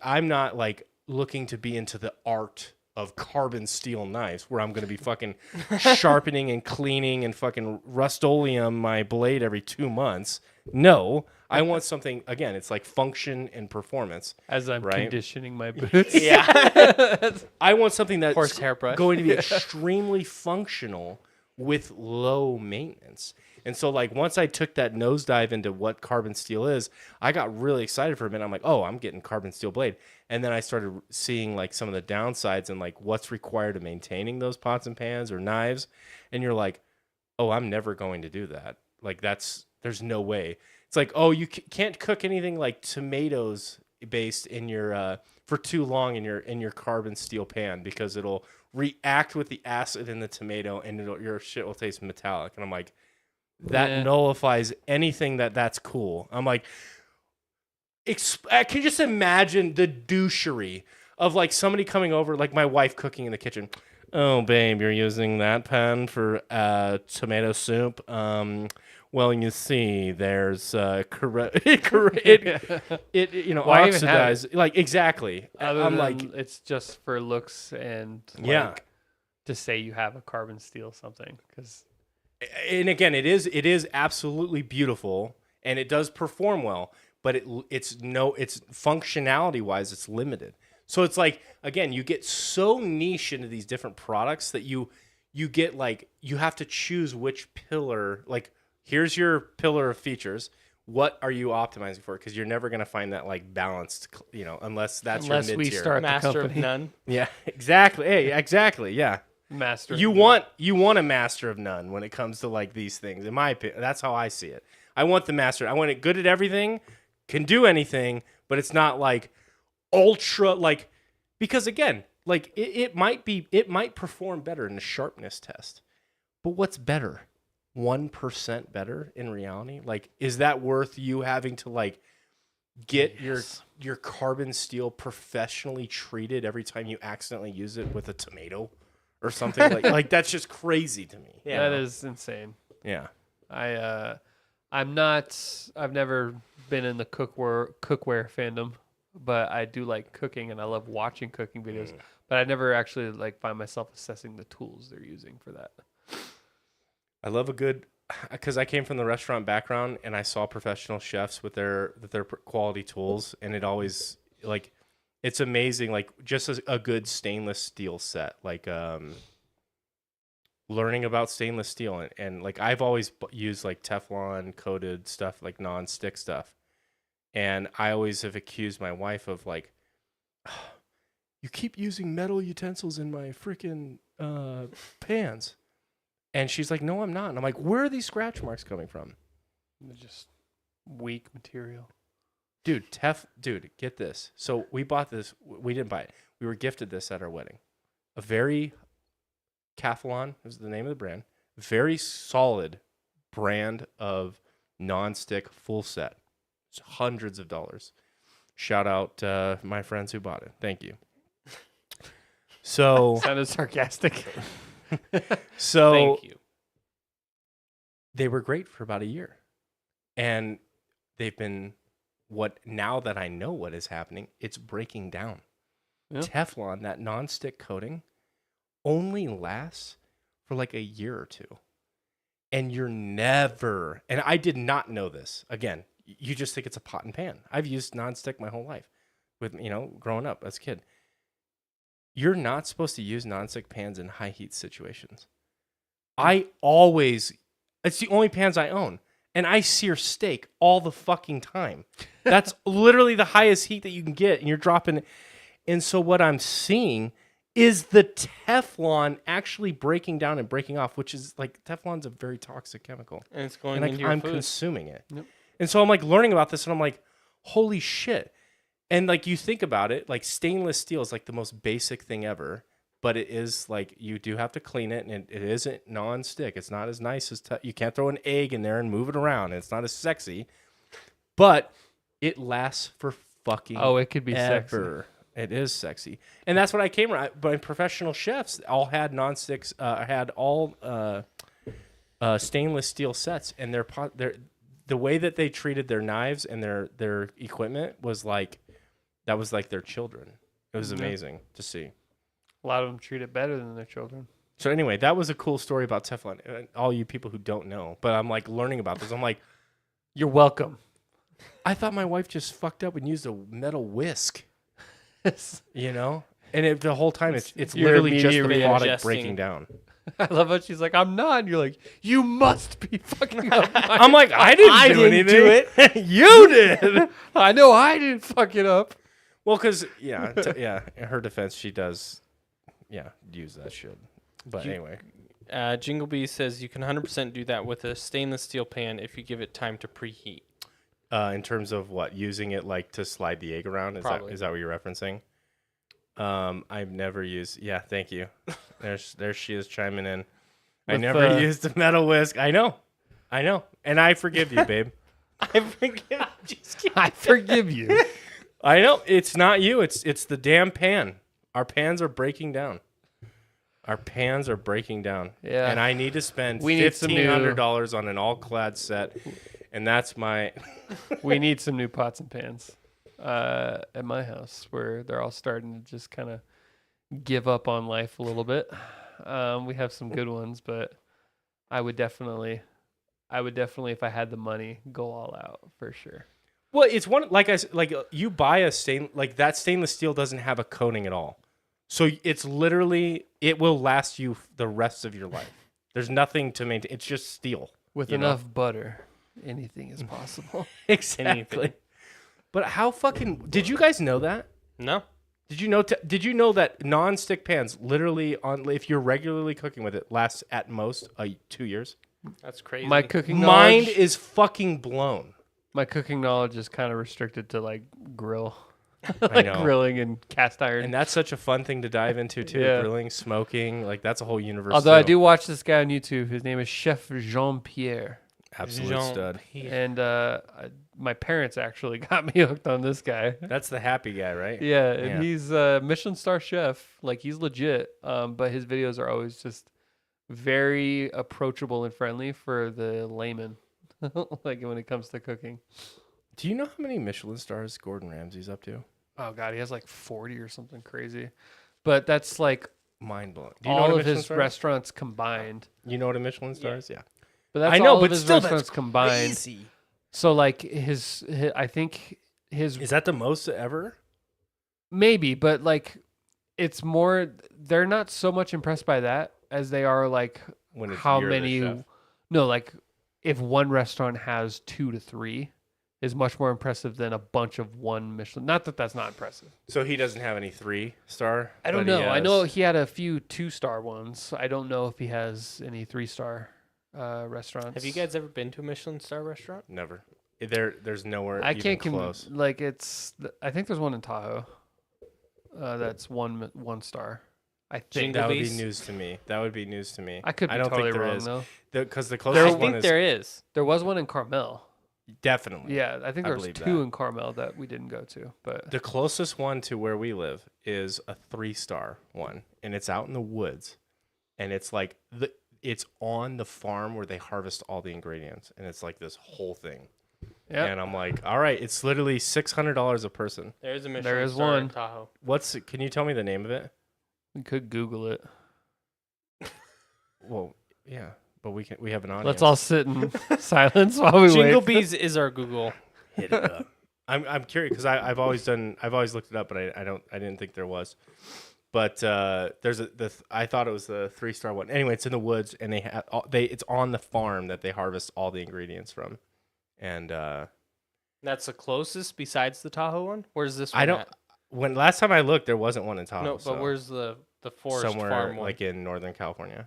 I'm not like looking to be into the art of carbon steel knives where I'm going to be fucking sharpening and cleaning and fucking Rust-Oleum my blade every 2 months. No, I want something, again, it's like function and performance. As I'm Right. conditioning my boots. Yeah. I want something that's Horsehair brush. going to be extremely functional with low maintenance. And so like once I took that nosedive into what carbon steel is, I got really excited for a minute. I'm like, oh, I'm getting carbon steel blade. And then I started seeing like some of the downsides and like what's required to maintaining those pots and pans or knives. And you're like, oh, I'm never going to do that. Like there's no way. It's like, oh, you can't cook anything like tomatoes based in your for too long in your carbon steel pan because it'll react with the acid in the tomato and your shit will taste metallic. And I'm like, that Yeah. nullifies anything that's cool. I'm like, I can just imagine the douchery of like somebody coming over, like my wife cooking in the kitchen. Oh, babe, you're using that pan for tomato soup. Well, you see, there's it you know, Why even have it? oxidized. Like exactly. Other I'm than like, it's just for looks and Yeah. like to say you have a carbon steel something because and again, it is absolutely beautiful and it does perform well, but it's functionality wise, it's limited. So it's like, again, you get so niche into these different products that you get like, you have to choose which pillar, like here's your pillar of features. What are you optimizing for? Because you're never going to find that like balanced, you know, unless that's unless your we mid-tier. start the Master of company. none. Yeah, exactly. Hey, exactly. Yeah. Master. You want a master of none when it comes to like these things. In my opinion, that's how I see it. I want the master. I want it good at everything, can do anything, but it's not like ultra like, because again, like it might perform better in the sharpness test. But what's better? 1% better in reality? Like, is that worth you having to like get your carbon steel professionally treated every time you accidentally use it with a tomato or something? like that's just crazy to me. Yeah. That is insane. Yeah. I've never been in the cookware fandom, but I do like cooking and I love watching cooking videos. But I never actually like find myself assessing the tools they're using for that. I love a good, because I came from the restaurant background and I saw professional chefs with their quality tools, and it always like, it's amazing. Like just a good stainless steel set, like learning about stainless steel and like I've always used like Teflon coated stuff, like non-stick stuff, and I always have accused my wife of like, you keep using metal utensils in my freaking pans. And she's like, no, I'm not. And I'm like, where are these scratch marks coming from? They're just weak material. Dude, get this. So we bought this. We didn't buy it. We were gifted this at our wedding. A very Cathlon is the name of the brand. Very solid brand of non-stick full set. It's hundreds of dollars. Shout out my friends who bought it. Thank you. So Sounded sarcastic. So Thank you. they were great for about a year. And they've been, now that I know what is happening, it's breaking down. Yeah. Teflon, that nonstick coating, only lasts for like a year or two. And you're never, and I did not know this. Again, you just think it's a pot and pan. I've used nonstick my whole life with, growing up as a kid. You're not supposed to use nonstick pans in high heat situations. It's the only pans I own. And I sear steak all the fucking time. That's literally the highest heat that you can get. And you're dropping it. And so what I'm seeing is the Teflon actually breaking down and breaking off, which is like, Teflon's a very toxic chemical. And it's going And into your I'm food. consuming it. Yep. And so I'm like learning about this and I'm like, holy shit. And like you think about it, like stainless steel is like the most basic thing ever, but it is like you do have to clean it, and it isn't non-stick. It's not as nice as you can't throw an egg in there and move it around. And it's not as sexy, but it lasts for fucking It could be sexy. ever. It is sexy, and that's what I came around. But professional chefs all had non-sticks, had all stainless steel sets, and the way that they treated their knives and their equipment was like. That was like their children. It was amazing to see. A lot of them treat it better than their children. So anyway, that was a cool story about Teflon. All you people who don't know, but I'm like learning about this. I'm like, You're welcome. I thought my wife just fucked up and used a metal whisk. And the whole time it's Your literally just the immediate product ingesting. breaking down. I love how she's like, I'm not. And you're like, you must be fucking up. I'm like, I didn't do anything. do it. You did. I know I didn't fuck it up. Well, because in her defense, she does, use that shit. But anyway, Jinglebee says you can 100% do that with a stainless steel pan if you give it time to preheat. in terms of what using it like to slide the egg around, is Probably. that what you're referencing? I've never used. Yeah, thank you. There she is chiming in. I With, never used a metal whisk. I know. I know, and I forgive you, babe. I forget. Just kidding. I forgive you. I know it's not you. It's the damn pan. Our pans are breaking down. Our pans are breaking down. Yeah. And I need to spend We need some new- $1,500 on an all-clad set, and that's my. We need some new pots and pans at my house where they're all starting to just kind of give up on life a little bit. We have some good ones, but I would definitely, if I had the money, go all out for sure. Well, it's one like you buy a that stainless steel doesn't have a coating at all, so it's literally it will last you the rest of your life. There's nothing to maintain. It's just steel. With You know? enough butter, anything is possible. Exactly. But how fucking did you guys know that? No. Did you know? Did you know that non-stick pans literally if you're regularly cooking with it lasts at most 2 years? That's crazy. My cooking Mind knowledge, is fucking blown. my cooking knowledge is kind of restricted to like grill, I like know. grilling and cast iron. And that's such a fun thing to dive into too. Yeah. Grilling, smoking, like that's a whole universe. Although I too. do watch this guy on YouTube. His name is Chef Jean Pierre. absolute Jean- stud. And my parents actually got me hooked on this guy. That's the happy guy, right? Yeah, and Yeah. he's a Michelin star chef. Like he's legit. But his videos are always just very approachable and friendly for the layman. Like when it comes to cooking. Do you know how many Michelin stars Gordon Ramsay's up to? Oh god, he has like 40 or something crazy. But that's like Mind blowing. Do you know all what a of Michelin his star is? restaurants combined. You know what a Michelin star is? Yeah. But that's I know, all but of his still, that's restaurants combined. Crazy. So like his I think his Is that the most ever? maybe, but like it's more they're not so much impressed by that as they are like When it's how you're the many chef. no, like if one restaurant has 2 to 3 is much more impressive than a bunch of one Michelin. Not that that's not impressive. So he doesn't have any 3-star. I don't but he know. I know has- he had a few 2-star ones. I don't know if he has any 3-star restaurants. Have you guys ever been to a Michelin star restaurant? Never. There's nowhere. I even can't close. like it's. I think there's one in Tahoe. That's 1 star. I think. Jingle That would be Bees? news to me. That would be news to me. I could be I don't totally think there wrong is. though. Because the I closest one think is there is. There was one in Carmel. definitely. Yeah, I think I there was believe 2 that. in Carmel that we didn't go to. But The closest one to where we live is a 3-star one, and it's out in the woods, and it's like it's on the farm where they harvest all the ingredients, and it's like this whole thing. yeah, And I'm like, all right, it's literally $600 a person. There is a Michelin There is star in one. Tahoe. Can you tell me the name of it? we could Google it. Well, yeah, but we have an audience. Let's all sit in silence while we Jingle wait. Bees is our Google. hit it up. I'm curious because I've always looked it up, but I didn't think there was. But there's I thought it was the 3-star one. Anyway, it's in the woods, and it's on the farm that they harvest all the ingredients from, and That's the closest besides the Tahoe one. Where's this one? I don't. At? When last time I looked, there wasn't one in Tahoe. No, but so where's the Forest somewhere Farm one? like in Northern California.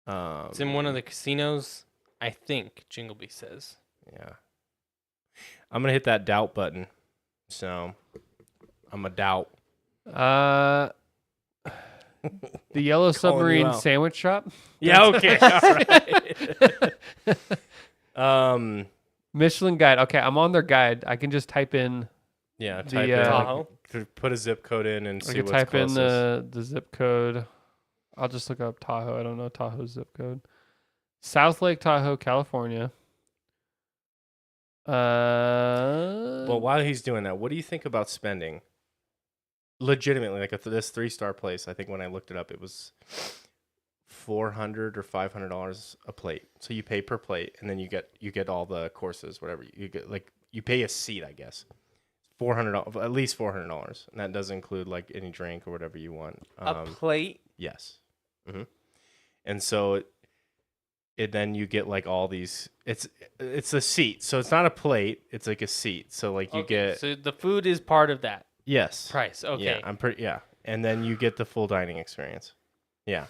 It's in one of the casinos. I think Jingle Bee says. Yeah, I'm gonna hit that doubt button. So I'm a doubt. The Yellow Submarine out. Sandwich Shop. Yeah. Okay. All right. Michelin Guide. Okay, I'm on their guide. I can just type in. Yeah. The, Type in, Tahoe. put a zip code in and I see can what's type in closest. the zip code. I'll just look up Tahoe. I don't know Tahoe's zip code. South Lake Tahoe, California. Well, while he's doing that, what do you think about spending? Legitimately, like this 3-star place. I think when I looked it up, it was $400 or $500 a plate. So you pay per plate, and then you get all the courses, whatever you get. Like you pay a seat, I guess. $400, at least $400, and that does include like any drink or whatever you want. A plate. Yes. And so it then you get like all these. It's a seat, so it's not a plate. It's like a seat. So like you Okay, get so the food is part of that yes. price. Okay. Yeah, I'm pretty. Yeah, and then you get the full dining experience. Yeah,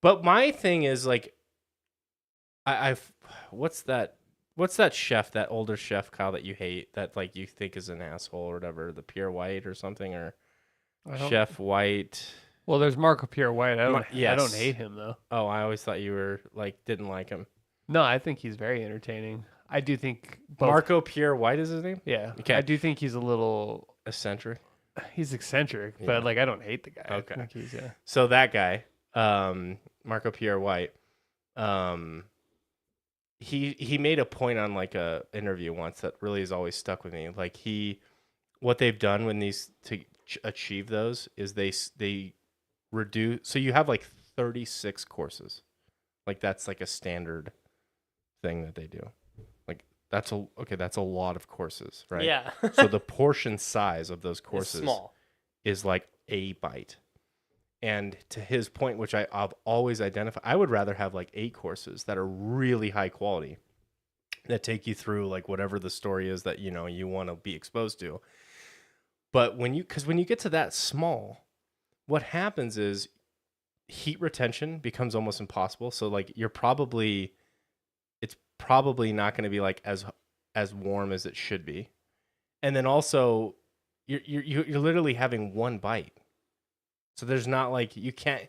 but my thing is like, I've what's that chef, that older chef, Kyle, that you hate, that like you think is an asshole or whatever, the Pure White or something, or I don't- Chef White. Well, there's Marco Pierre White. I don't yes. hate him though. Oh, I always thought you were like didn't like him. No, I think he's very entertaining. I do think both, Marco Pierre White is his name? Yeah, Okay. I do think he's a little. Eccentric. He's eccentric, Yeah. but like I don't hate the guy. Okay. I think he's, yeah. So that guy, Marco Pierre White, he made a point on like a interview once that really has always stuck with me. Like what they've done when these to achieve those is they reduce. So you have like 36 courses, like that's like a standard thing that they do. Like that's a lot of courses, right? Yeah. So the portion size of those It's courses small. is like a bite. And to his point, which I've always identified, I would rather have like 8 courses that are really high quality that take you through like whatever the story is that, you want to be exposed to. But when you get to that small, what happens is heat retention becomes almost impossible. So like it's probably not going to be like as warm as it should be. And then also you're literally having one bite. So there's not like you can't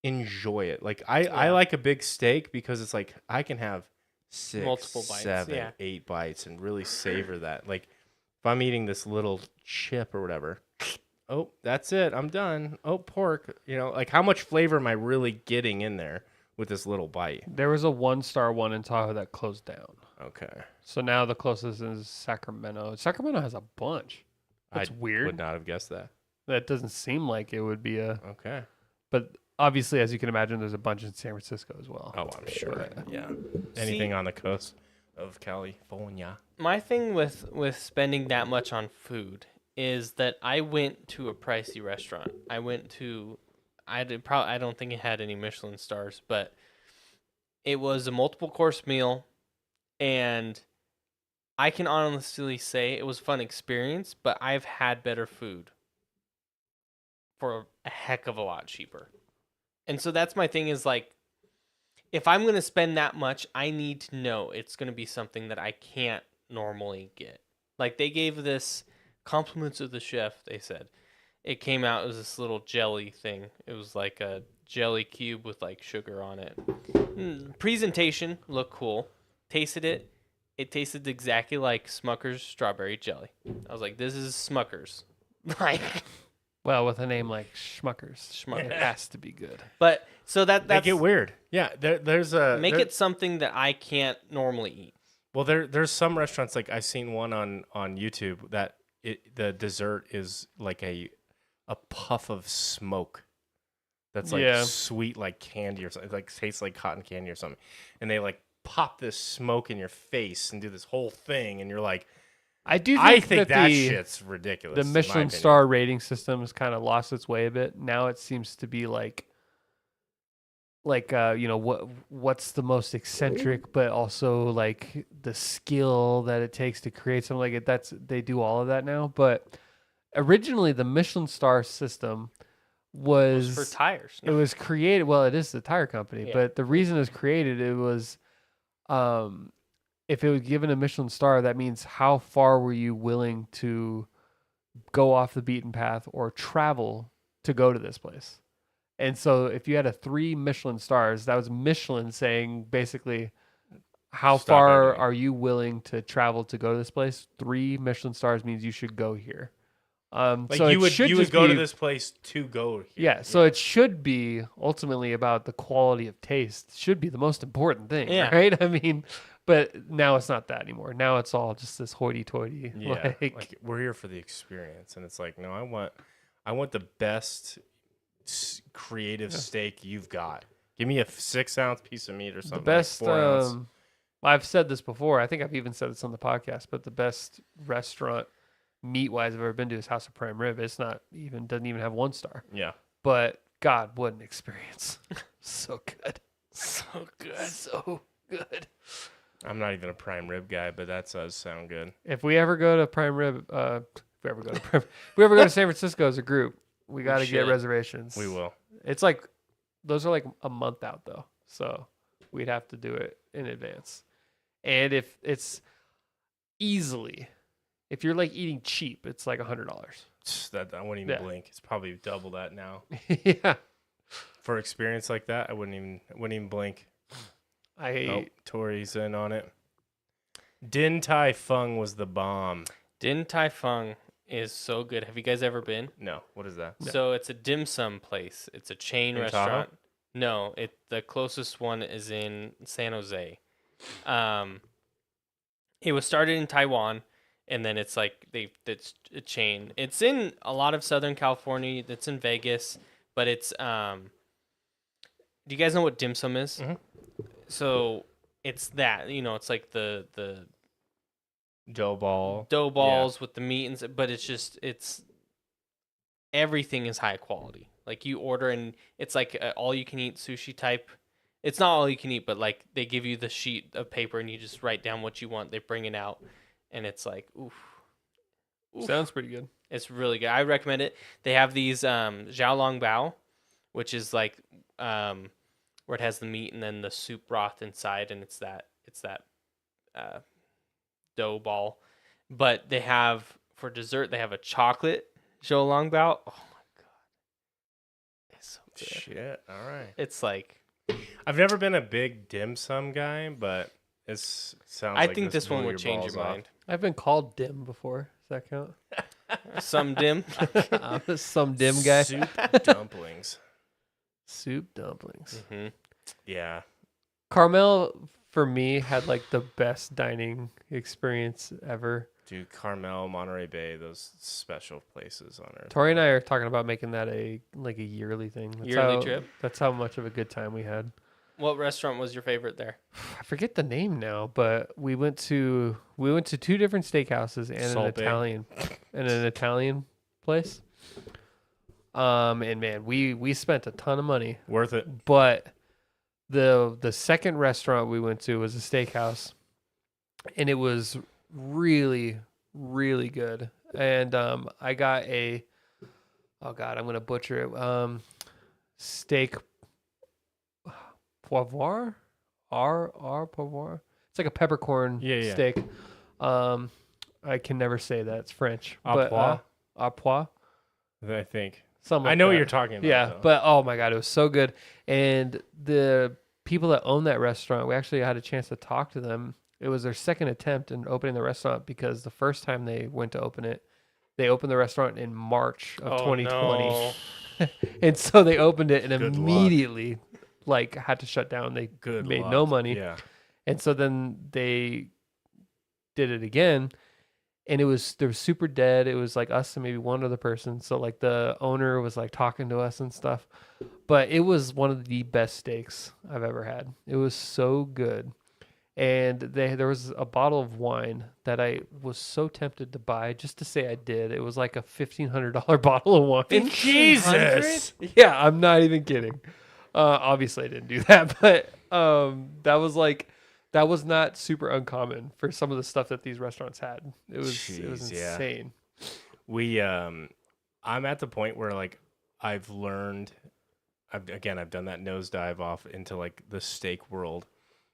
enjoy it. Like I like a big steak because it's like I can have 6, Multiple bites, 7, yeah. 8 bites and really savor that. Like if I'm eating this little chip or whatever, oh, that's it. I'm done. Oh, pork. Like how much flavor am I really getting in there with this little bite? There was a 1-star one in Tahoe that closed down. Okay. So now the closest is Sacramento. Sacramento has a bunch. That's I weird. would not have guessed that. That doesn't seem like it would be a. Okay. But obviously, as you can imagine, there's a bunch in San Francisco as well. Oh, I'm sure. Yeah. Anything on the coast of California. My thing with spending that much on food is that I went to a pricey restaurant. I don't think it had any Michelin stars, but it was a multiple course meal, and I can honestly say it was a fun experience, but I've had better food for a heck of a lot cheaper. And so that's my thing is like, if I'm going to spend that much, I need to know it's going to be something that I can't normally get. Like they gave this compliments of the chef, they said. It came out as this little jelly thing. It was like a jelly cube with like sugar on it. Presentation looked cool. Tasted it. It tasted exactly like Smucker's strawberry jelly. I was like, this is Smucker's. Like, Well, with a name like Schmuckers, Schmuckers. it has to be good. but so that's Make it weird. Yeah, there's a make it something that I can't normally eat. Well, there's some restaurants like I've seen one on YouTube that the dessert is like a puff of smoke that's like Yeah. sweet like candy or something. It like tastes like cotton candy or something, and they like pop this smoke in your face and do this whole thing, and you're like, I do. I think that the, shit's ridiculous. the in my Michelin opinion. star rating system has kind of lost its way a bit. Now it seems to be like what's the most eccentric, but also like the skill that it takes to create something like it. They do all of that now. But originally, the Michelin star system It was was for tires. It was created. Well, it is the tire company, Yeah. but the reason it was created, it was, if it was given a Michelin star, that means how far were you willing to go off the beaten path or travel to go to this place. And so, if you had a 3 Michelin stars, that was Michelin saying basically, how Stop far everything. are you willing to travel to go to this place? 3 Michelin stars means you should go here. Like So you it would should you would just go to be- this place to go here. Yeah, so it should be ultimately about the quality of taste. Should be the most important thing, Yeah. right? I mean, but now it's not that anymore. Now it's all just this hoity-toity. Yeah, like we're here for the experience, and it's like, no, I want the best creative steak you've got. Give me a 6-ounce piece of meat or something. the best. like 4 ounce. Well, I've said this before. I think I've even said this on the podcast. But the best restaurant meat-wise I've ever been to is House of Prime Rib. It's not even doesn't even have 1 star. Yeah, But God, what an experience! So good, So good. so good. I'm not even a prime rib guy, but that does sound good. If we ever go to Prime Rib, if we ever go to San Francisco as a group, we got to get should. reservations. We will. It's like those are like a month out though, so we'd have to do it in advance. And if it's easily, if you're like eating cheap, it's like $100. that I wouldn't even Yeah. blink. It's probably double that now. Yeah. For experience like that, I wouldn't even blink. I Oh, Tori's in on it. Din Tai Fung was the bomb. Din Tai Fung is so good. Have you guys ever been? No, what is that? No. So it's a dim sum place. It's a chain In restaurant. No, the closest one is in San Jose. It was started in Taiwan, and then it's like it's a chain. It's in a lot of Southern California. It's in Vegas, but it's do you guys know what dim sum is? Mhm. So it's that, it's like the Dough ball. dough balls with the meat but it's everything is high quality. Like you order and it's like all you can eat sushi type. It's not all you can eat, but like they give you the sheet of paper and you just write down what you want. They bring it out, and it's like oof. sounds pretty good. It's really good. I recommend it. They have these Xiao Long Bao, which is like where it has the meat and then the soup broth inside, and it's that dough ball. But they have for dessert they have a chocolate Xiao Long Bao. Oh my god, it's so good. Shit. All right. It's like I've never been a big dim sum guy, but it sounds. I like think this one blew would change your balls off. mind. I've been called dim before. Does that count? Some dim. I'm some dim guy. Soup dumplings. Soup dumplings. hmm Yeah. Carmel for me had like the best dining experience ever. Dude, Carmel, Monterey Bay, those special places on Earth. Tori and I are talking about making that a yearly thing. Yearly trip? That's how much of a good time we had. What restaurant was your favorite there? I forget the name now, but we went to 2 different steakhouses and Salt Bay. an Italian place. And man, we spent a ton of money, Worth it. but the second restaurant we went to was a steakhouse, and it was really, really good. And I got I'm gonna butcher it. Steak poivre, poivre. It's like a peppercorn Yeah. steak. I can never say that. It's French. Au But, poivre? au poivre. I think. Something I like know what that. you're talking about. Yeah, though. but oh my god, it was so good. And the people that own that restaurant, we actually had a chance to talk to them. It was their second attempt in opening the restaurant because the first time they went to open it, they opened the restaurant in March of 2020. No. And so they opened it and Good luck. immediately had to shut down. They Good made luck. no money. Yeah. And so then they did it again, and they were super dead. It was like us and maybe one other person. So like the owner was like talking to us and stuff. But it was one of the best steaks I've ever had. It was so good. And there was a bottle of wine that I was so tempted to buy just to say I did. It was like a $1,500 bottle of wine. Jesus. Yeah, I'm not even kidding. Obviously, I didn't do that, but that was not super uncommon for some of the stuff that these restaurants had. It was Jeez, yeah. insane. I'm at the point where like I've learned. I've done that nosedive off into like the steak world.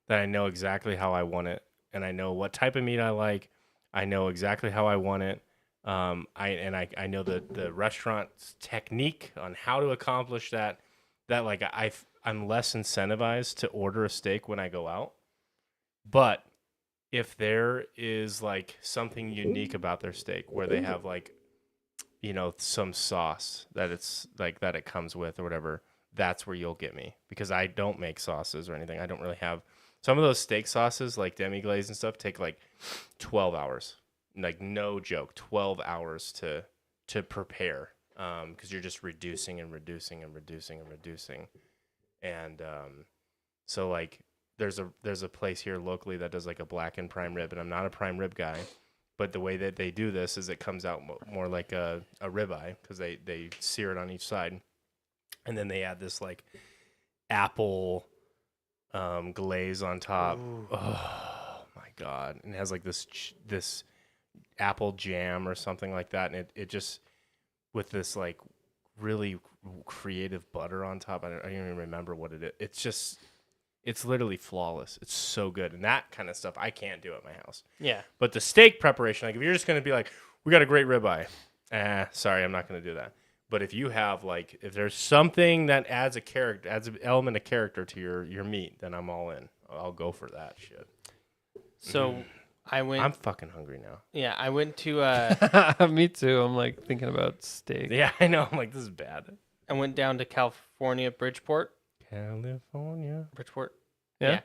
That I know exactly how I want it, and I know what type of meat I like. I know exactly how I want it. I know the restaurant's technique on how to accomplish that. That like I'm less incentivized to order a steak when I go out. But if there is like something unique about their steak, where they have like, some sauce that it's like that it comes with or whatever, that's where you'll get me, because I don't make sauces or anything. I don't really have. Some of those steak sauces, like demi-glaze and stuff, take like 12 hours. Like, no joke, 12 hours to prepare, because you're just reducing and reducing and reducing and reducing. And so, like, there's a place here locally that does, like, a blackened prime rib, and I'm not a prime rib guy, but the way that they do this is it comes out more like a ribeye, because they sear it on each side. And then they add this, like, apple glaze on top. Ooh. Oh my god! And it has like this apple jam or something like that, and it just with this like really creative butter on top. I don't even remember what it is. It's literally flawless. It's so good, and that kind of stuff I can't do at my house. Yeah. But the steak preparation, like if you're just gonna be like, we got a great ribeye, Sorry, I'm not going to do that. But if you have like, if there's something that adds an element of character to your meat, then I'm all in. I'll go for that shit. So I went. I'm fucking hungry now. Yeah, I went to. Me too. I'm like thinking about steak. Yeah, I know. I'm like, this is bad. I went down to California, Bridgeport. Bridgeport. Yeah.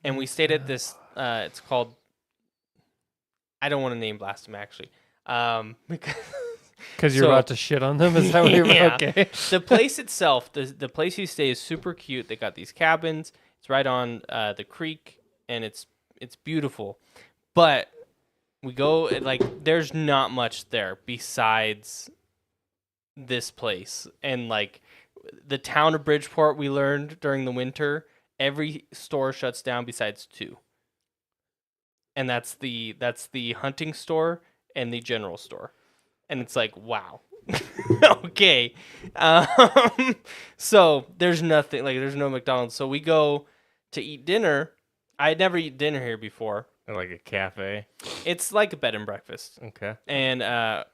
And we stayed at this. It's called. I don't want to name blast them actually. Because Because you're So- about to shit on them. Is that what you're Yeah. okay? the place itself, the place you stay is super cute. They got these cabins. It's right on the creek, and it's beautiful. But we go and, like, there's not much there besides this place, and like the town of Bridgeport. We learned during the winter, every store shuts down besides two, and that's the hunting store and the general store. And it's like, wow. Okay. So there's nothing, like, there's no McDonald's. So we go to eat dinner. I had never eaten dinner here before. Or like a cafe. It's like a bed and breakfast. Okay. And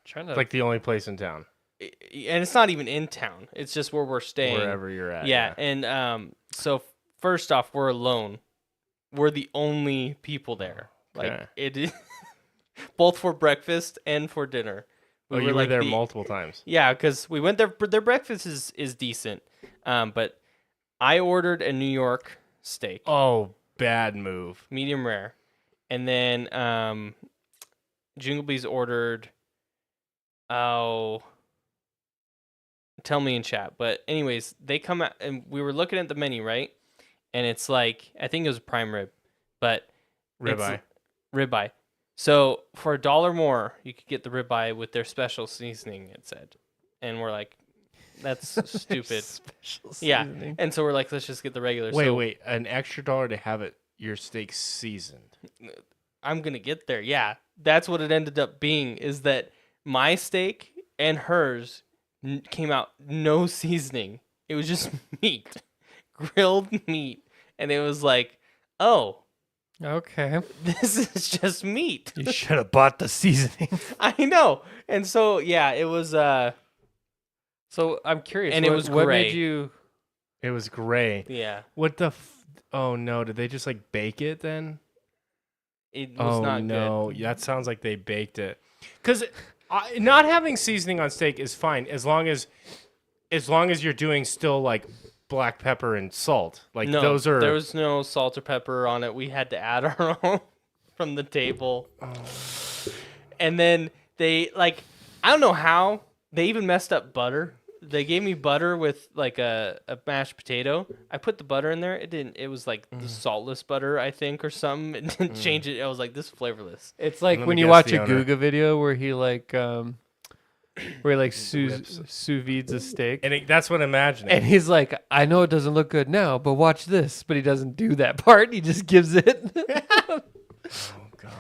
Trying to It's like the only place in town. and it's not even in town. It's just where we're staying. Wherever you're at. Yeah. And so first off, we're alone. We're the only people there. Like Okay. it is both for breakfast and for dinner. Oh, you were were like there the- multiple times. Yeah, because we went there. Their breakfast is decent, but I ordered a New York steak, Oh, bad move. medium rare, and then Jinglebee's ordered. Oh, tell me in chat. But anyways, they come out, and we were looking at the menu, right? And it's like, I think it was prime rib, but Ribeye. ribeye. So for $1 more, you could get the ribeye with their special seasoning. It said, and we're like, that's stupid. special Yeah, seasoning. and so we're like, let's just get the regular. Wait, so wait. An extra $1 to have your steak seasoned. I'm gonna get there. Yeah, that's what it ended up being. Is that my steak and hers came out no seasoning. It was just meat, grilled meat, and it was like, oh, Okay. this is just meat. You should have bought the seasoning. I know. And so yeah, it was So I'm curious. And it what- was what gray. made you? It was gray. yeah, What the? Oh no! Did they just like bake it then? it was Oh not no! good. That sounds like they baked it. Because not having seasoning on steak is fine as long as you're doing still like black pepper and salt. Like No, those are. there was no salt or pepper on it. We had to add our own from the table. And then they like, I don't know how they even messed up butter. They gave me butter with like a mashed potato. I put the butter in there. It didn't. It was like the saltless butter, I think, or something. It didn't change it. I was like, this is flavorless. It's like Let when me you guess watch the a owner. Guga video where he like sous vides a steak. and that's what I'm imagining. And he's like, I know it doesn't look good now, but watch this. But he doesn't do that part. He just gives it. oh god.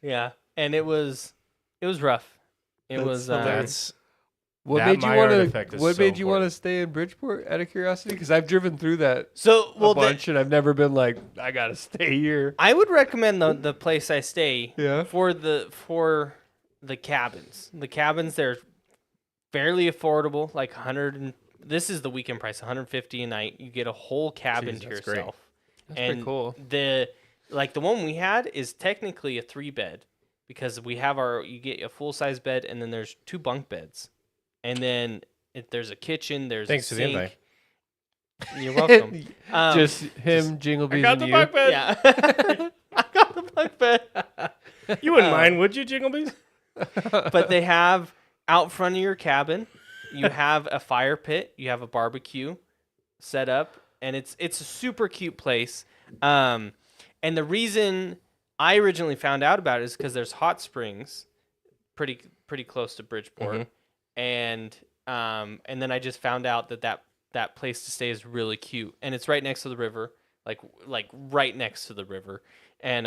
Yeah, and it was rough. It That's was hilarious. That's What That made you Maillard want effect to? is What so made you want to important. stay in Bridgeport? Out of curiosity, because I've driven through that so a well. bunch, and I've never been like, I gotta stay here. I would recommend the place I stay Yeah. for the cabins. The cabins, they're fairly affordable, like 100 and this is the weekend price, 150 a night. You get a whole cabin Jeez, to that's great. yourself. That's and pretty cool. The one we had is technically a 3-bed because we have you get a full-size bed and then there's 2 bunk beds. And then there's a kitchen, there's Thanks a to the sink. invite. You're welcome. Just him, Jinglebees, got and the you. bunk bed. Yeah. I got the bunk bed. You wouldn't mind, would you, Jinglebees? But they have out front of your cabin, you have a fire pit, you have a barbecue set up, and it's a super cute place. And the reason I originally found out about it is because there's hot springs pretty close to Bridgeport, and then I just found out that place to stay is really cute, and it's right next to the river, like right next to the river, and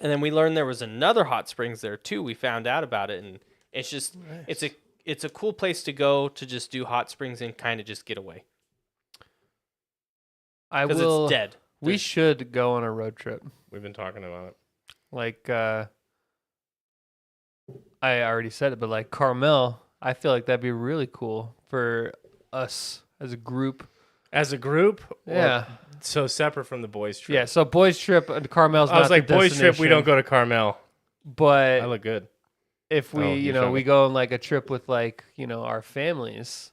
then we learned there was another hot springs there too. We found out about it, and it's just it's a cool place to go to just do hot springs and kind of just get away I because will. it's dead. We There's- should go on a road trip. We've been talking about it. Like, I already said it, but like Carmel, I feel like that'd be really cool for us as a group. As a group, or Yeah. so separate from the boys trip. Yeah. So boys trip, Carmel's I not was like, the boys trip, we don't destination, go to Carmel. But I look good. if we, Oh, you you know, found we it. go on like a trip with like, our families,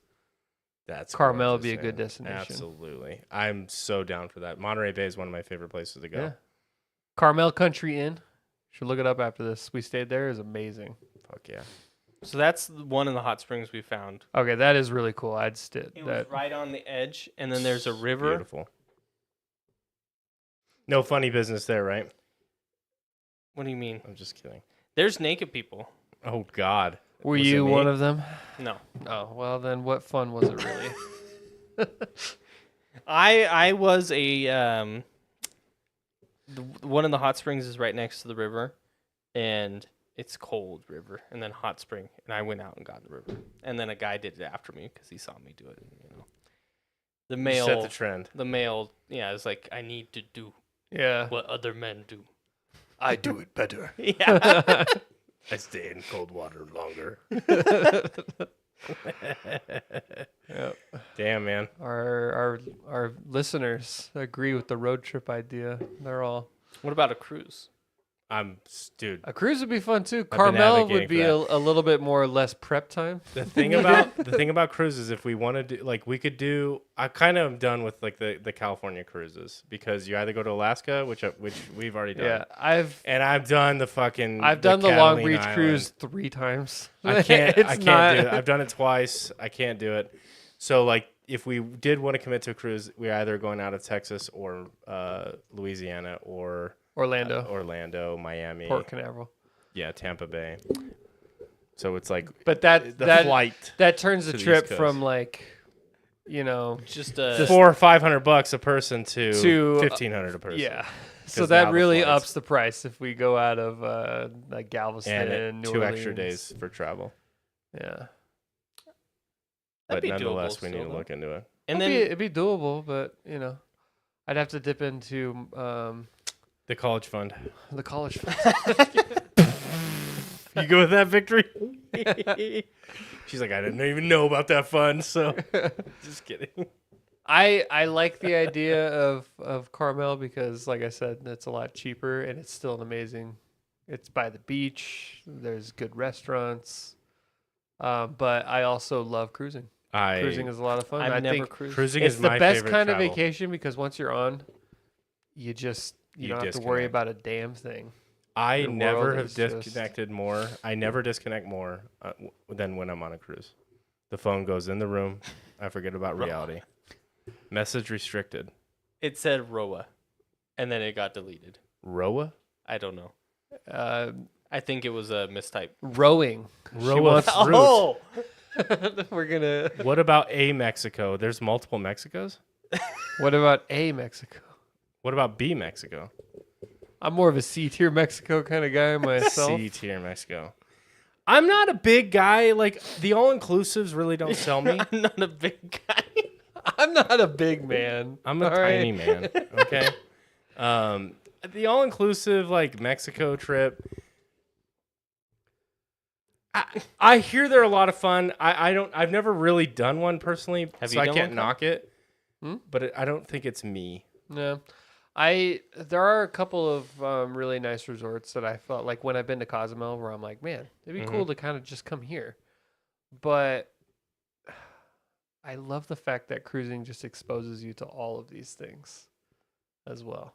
That's Carmel would gorgeous, be a good man. destination. Absolutely. I'm so down for that. Monterey Bay is one of my favorite places to go. Yeah. Carmel Country Inn. Should look it up after this. We stayed there. Is amazing. Fuck yeah. So that's one of the hot springs we found. Okay, that is really cool. I'd stick It was that. right on the edge, and then there's a river. Beautiful. No funny business there, right? What do you mean? I'm just kidding. There's naked people. Oh God. Were Was it you me? one of them? No. Oh, well then what fun was it really? I was one of the hot springs is right next to the river, and it's cold river, and then hot spring, and I went out and got in the river, and then a guy did it after me because he saw me do it. The You male, set the trend. yeah, it's like I need to do Yeah. what other men do. I do it better. Yeah. I stay in cold water longer. Yep. Damn, man. Our listeners agree with the road trip idea. They're all What about a cruise? Dude. a cruise would be fun too. been Carmel advocating would for be a little bit more less prep time. The thing about cruises, if we want to do, like, we could do. I kind of am done with like the California cruises because you either go to Alaska, which we've already done. Yeah, I've And done the done the Long Catalina Beach Island. cruise 3 times. I can't. It's I can't not- do it. I've done it twice. I can't do it. So like, if we did want to commit to a cruise, we're either going out of Texas or Louisiana or Orlando, Miami, Port Canaveral. yeah, Tampa Bay. So it's like But that the flight that turns the to the trip East Coast. from like, Just Just- $400 or $500 a person to To, $1,500 a person. yeah. So 'Cause that now the really flights- ups the price if we go out of like Galveston and New 2 Orleans. extra days for travel. Yeah. that'd But be nonetheless, doable we need still, to though. look into it. And then it'd be doable, but I'd have to dip into The college fund. the college fund. You go with that, Victory? She's like, I didn't even know about that fund, so just kidding. I like the idea of Carmel because, like I said, it's a lot cheaper and it's still an amazing. It's by the beach. There's good restaurants, but I also love cruising. Cruising is a lot of fun. I've I never think cruised. Cruising it's is the my best favorite kind of travel. vacation because once you're on, you You don't have to worry disconnect. about a damn thing. I Your never world have is just- disconnected more. I never disconnect more than when I'm on a cruise. The phone goes in the room. I forget about reality. Message restricted. It said Roa, and then it got deleted. Roa? I don't know. Uh, I think it was a mistype. rowing. She Roa wants- fruit. Oh, We're gonna. What about a Mexico? There's multiple Mexicos. What about a Mexico? What about B Mexico? I'm more of a C tier Mexico kind of guy myself. C tier Mexico. I'm not a big guy. Like, the all inclusives really don't sell me. I'm not a big guy. I'm not a big man. I'm a all tiny right? man. Okay. The all inclusive like Mexico trip. I hear they're a lot of fun. I've never really done one personally, Have so you I done can't one, Kyle? knock it. Hmm? But I don't think it's me. No, there are a couple of really nice resorts that I felt like when I've been to Cozumel where I'm like, man, it'd be cool to kind of just come here. But I love the fact that cruising just exposes you to all of these things as well.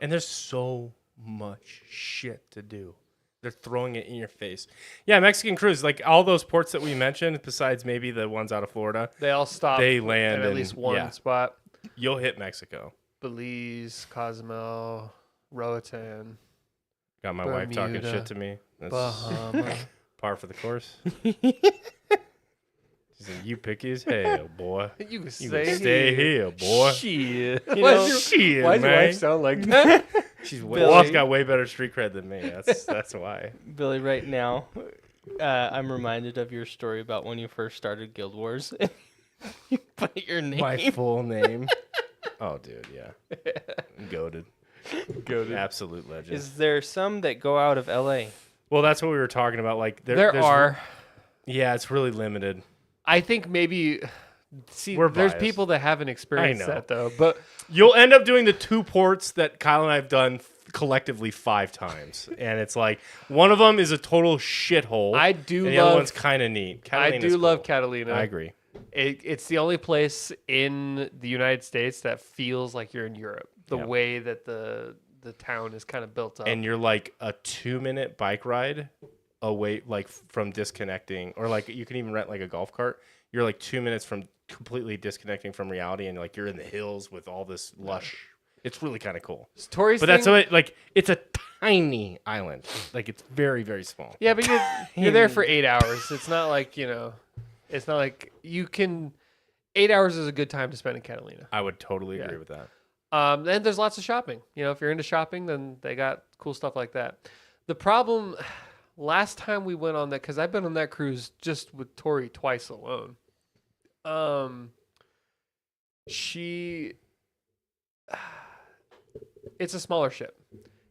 And there's so much shit to do. They're throwing it in your face. Yeah, Mexican cruise, like all those ports that we mentioned, besides maybe the ones out of Florida, They all stop they land at in- least one yeah. spot. You'll hit Mexico. Belize, Cozumel, Roatan, Got my wife talking Bermuda, shit to me. That's Bahama. par for the course. She said, "You picky as hell, boy. You can You stay, can stay here, boy." Shit. You Why'd know, your- Shit, why'd your man. wife sound like that? She's Billy. Wolf's got way better street cred than me. That's why. Billy, right now, I'm reminded of your story about when you first started Guild Wars. You put your name. My full name. Oh, dude, yeah. Goated. Goated. Absolute legend. Is there some that go out of LA? Well, that's what we were talking about. Like There there's- are. Yeah, it's really limited. I think maybe. See, We're there's biased. people that haven't experienced know. that though. But You'll end up doing the 2 ports that Kyle and I have done collectively 5 times, and it's like one of them is a total shithole. I do and the other love. one's kind of neat. I Catalina's do love cool. Catalina. I agree. It's the only place in the United States that feels like you're in Europe. The Yep. way that the town is kind of built up. And you're like a 2-minute bike ride away, like from disconnecting, or like you can even rent like a golf cart. You're like 2 minutes from completely disconnecting from reality, and like you're in the hills with all this lush. It's really kind of cool. Tori's But that's thing- what like it's a tiny island. Like it's very very small. Yeah, but you're there for 8 hours. It's not like, it's not like you can. 8 hours is a good time to spend in Catalina. I would totally Yeah. agree with that. And there's lots of shopping. If you're into shopping, then they got cool stuff like that. The problem, last time we went on that, because I've been on that cruise just with Tori twice alone. She, it's a smaller ship.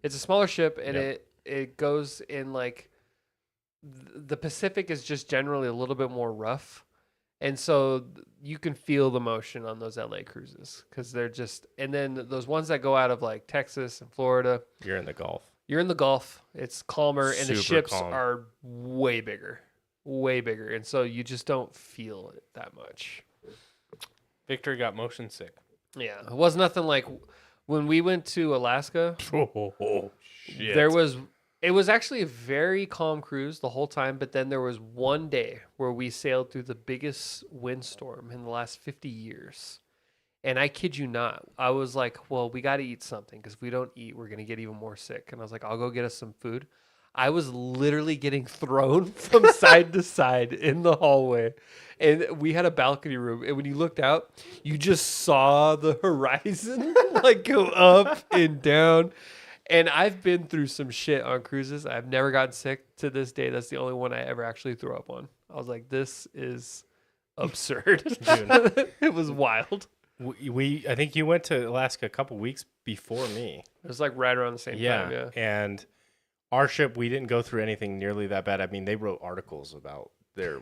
It's a smaller ship, and Yep. it goes in like the Pacific is just generally a little bit more rough. And so you can feel the motion on those LA cruises because they're just, and then those ones that go out of like Texas and Florida, You're in the Gulf. you're in the Gulf, it's calmer, and the Super ships calm. are way bigger. And so you just don't feel it that much. Victor got motion sick. Yeah. It was nothing like when we went to Alaska, Oh shit! it was actually a very calm cruise the whole time, but then there was one day where we sailed through the biggest windstorm in the last 50 years. And I kid you not, I was like, well, we got to eat something because if we don't eat, we're going to get even more sick. And I was like, I'll go get us some food. I was literally getting thrown from side to side in the hallway. And we had a balcony room. And when you looked out, you just saw the horizon like go up and down. And I've been through some shit on cruises. I've never gotten sick to this day. That's the only one I ever actually threw up on. I was like, this is absurd. Dude. It was wild. I think you went to Alaska a couple weeks before me. It was like right around the same time. Yeah. And our ship, we didn't go through anything nearly that bad. I mean, they wrote articles about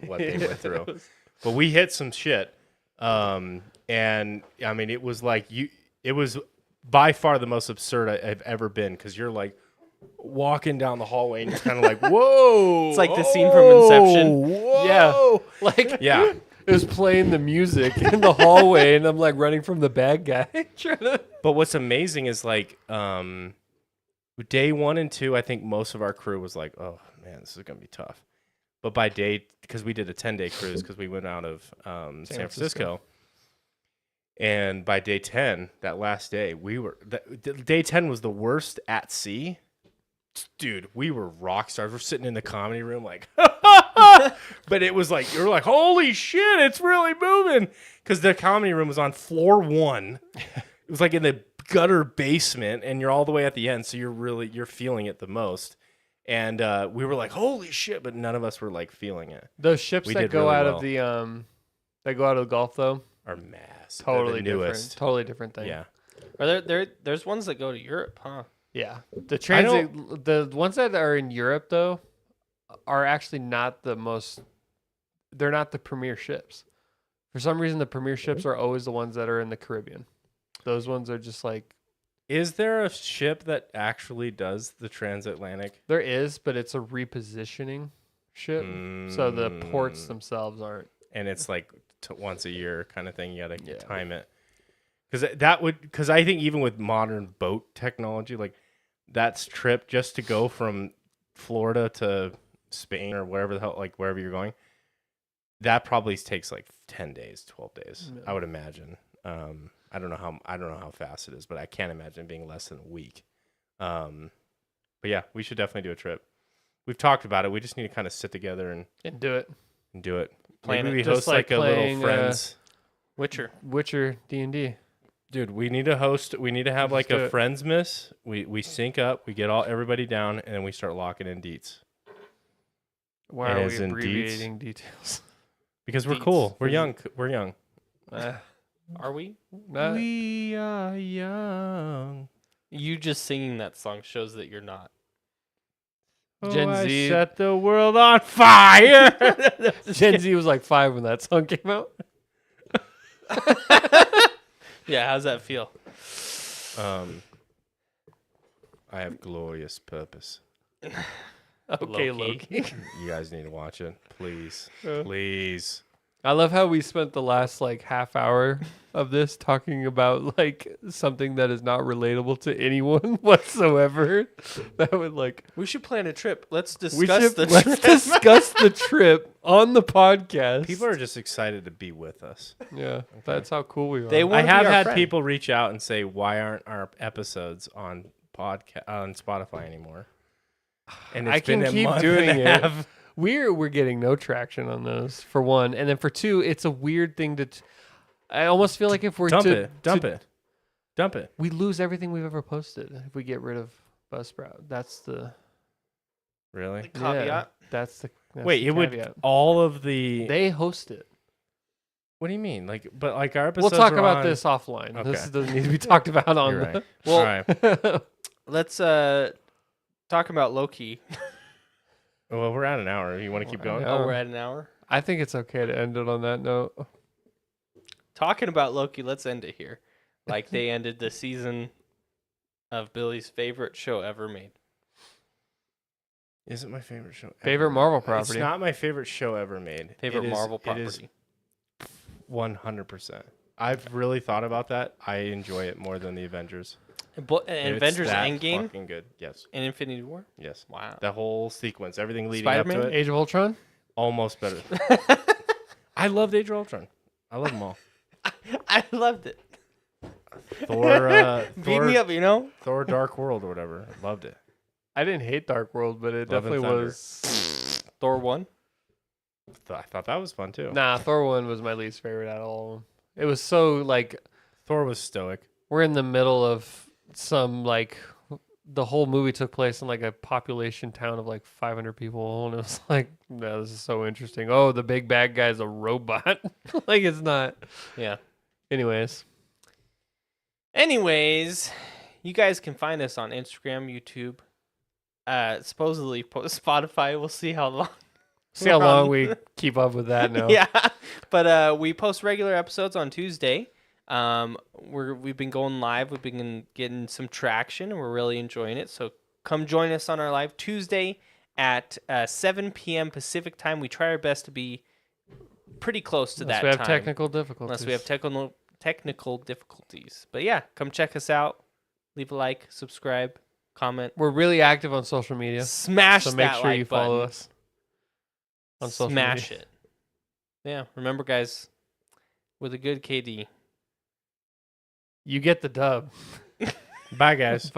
what they went through, but we hit some shit. And I mean, it was like it was by far the most absurd I've ever been because you're like walking down the hallway and you're kind of like, whoa! It's like the scene from Inception. Whoa! Like, Yeah. it was playing the music in the hallway, and I'm like running from the bad guy. Trying to... But what's amazing is like day 1 and 2, I think most of our crew was like, oh man, this is gonna be tough. But by because we did a 10-day cruise because we went out of San Francisco. And by day 10, that last day, day 10 was the worst at sea. Dude, we were rock stars. We're sitting in the comedy room like, but it was like, you're like, holy shit, it's really moving. Because the comedy room was on floor 1. It was like in the gutter basement, and you're all the way at the end, so you're feeling it the most. And we were like, holy shit, but none of us were like feeling it. Those ships We that did go really out well. of the that go out of the Gulf though, Our mass, totally the different. newest. Totally different thing. Yeah, Are there's ones that go to Europe, huh? Yeah. The ones that are in Europe though are actually not the most. They're not the premier ships. For some reason, the premier ships are always the ones that are in the Caribbean. Those ones are just like is there a ship that actually does the transatlantic? there is, but it's a repositioning ship. So the ports Mm. themselves aren't. And it's like once a year kind of thing. You gotta Yeah. time it because I think even with modern boat technology, like that's trip just to go from Florida to Spain or wherever the hell, like wherever you're going, that probably takes like 10 days, 12 days. Yeah. I would imagine. I don't know how fast it is, but I can't imagine it being less than a week. But yeah, we should definitely do a trip. We've talked about it. We just need to kind of sit together and Do it. do it. Plan Maybe it. we Just host like like a little playing, friends. Witcher. Witcher D&D. Dude, we need to host. We need to have like Let's do a it. friends miss. We sync up. We get everybody down, and then we start locking in deets Why And are as we in abbreviating details? because we're Deets. cool. We're young. We're young. Are we? We are young. You just singing that song shows that you're not. Gen I Z. set the world on fire. Gen Z was like 5 when that song came out. Yeah, how's that feel? I have glorious purpose. Okay, Loki. Loki. You guys need to watch it, please, Yeah. please. I love how we spent the last like half hour of this talking about like something that is not relatable to anyone whatsoever. That would like We should plan a trip. Let's we discuss should the let's trip. discuss the trip on the podcast. People are just excited to be with us. yeah, that's how cool we are. They I wanna be have our had friend. people reach out and say, "Why aren't our episodes on Spotify anymore?" And I can been a keep month doing and a it. half. We're getting no traction on those for one, and then for two, it's a weird thing to. I almost feel like if we're Dump to, it, dump to- it, dump it. we lose everything we've ever posted if we get rid of Buzzsprout. That's the Really? Caveat. That's the Wait, the it would caveat. all of the. They host it. What do you mean? Like, but like our We'll episodes. talk are about on- this offline. This Okay. doesn't need to be talked about on You're right. Well, All right. the. let's talk about Loki. Well, we're at an hour. You want to keep going? Yeah. Oh, we're at an hour. I think it's okay to end it on that note. Talking about Loki, let's end it here. Like they ended the season of Billy's favorite show ever made. Is it my favorite show? ever Favorite made? Marvel It's property. not my favorite show ever made. Favorite Marvel It is property. 100%. I've really thought about that. I enjoy it more than the Avengers. It's Avengers that Endgame fucking good. Yes, and Infinity War. yes. Wow. The whole sequence, everything leading Spider-Man? up to it, Age of Ultron. almost better. I loved Age of Ultron. I love them all. I loved it. Thor, Beat me up, you know. Thor: Dark World or whatever. Loved it. I didn't hate Dark World, but it Love and definitely Thunder. was. Thor 1. I thought that was fun too. Nah, Thor 1 was my least favorite out of all of them. It was so like Thor was stoic. we're in the middle of some like the whole movie took place in like a population town of like 500 people, and it was like, no, this is so interesting. Oh, the big bad guy's a robot. Like it's not. Yeah. Anyways, Anyways, you guys can find us on Instagram, YouTube, supposedly Spotify. We'll see how long. see how we're long on. we keep up with that now. Yeah, but we post regular episodes on Tuesday. We've been going live. We've been getting some traction, and we're really enjoying it. So come join us on our live Tuesday at 7 p.m. Pacific time. We try our best to be pretty close to Unless that we have time, technical difficulties. unless we have technical difficulties. But yeah, come check us out. Leave a like, subscribe, comment, We're really active on social media, smash so make that sure like you follow button. us on social Smash media. it. Yeah, remember, guys, with a good KD. You get the dub. Bye, guys.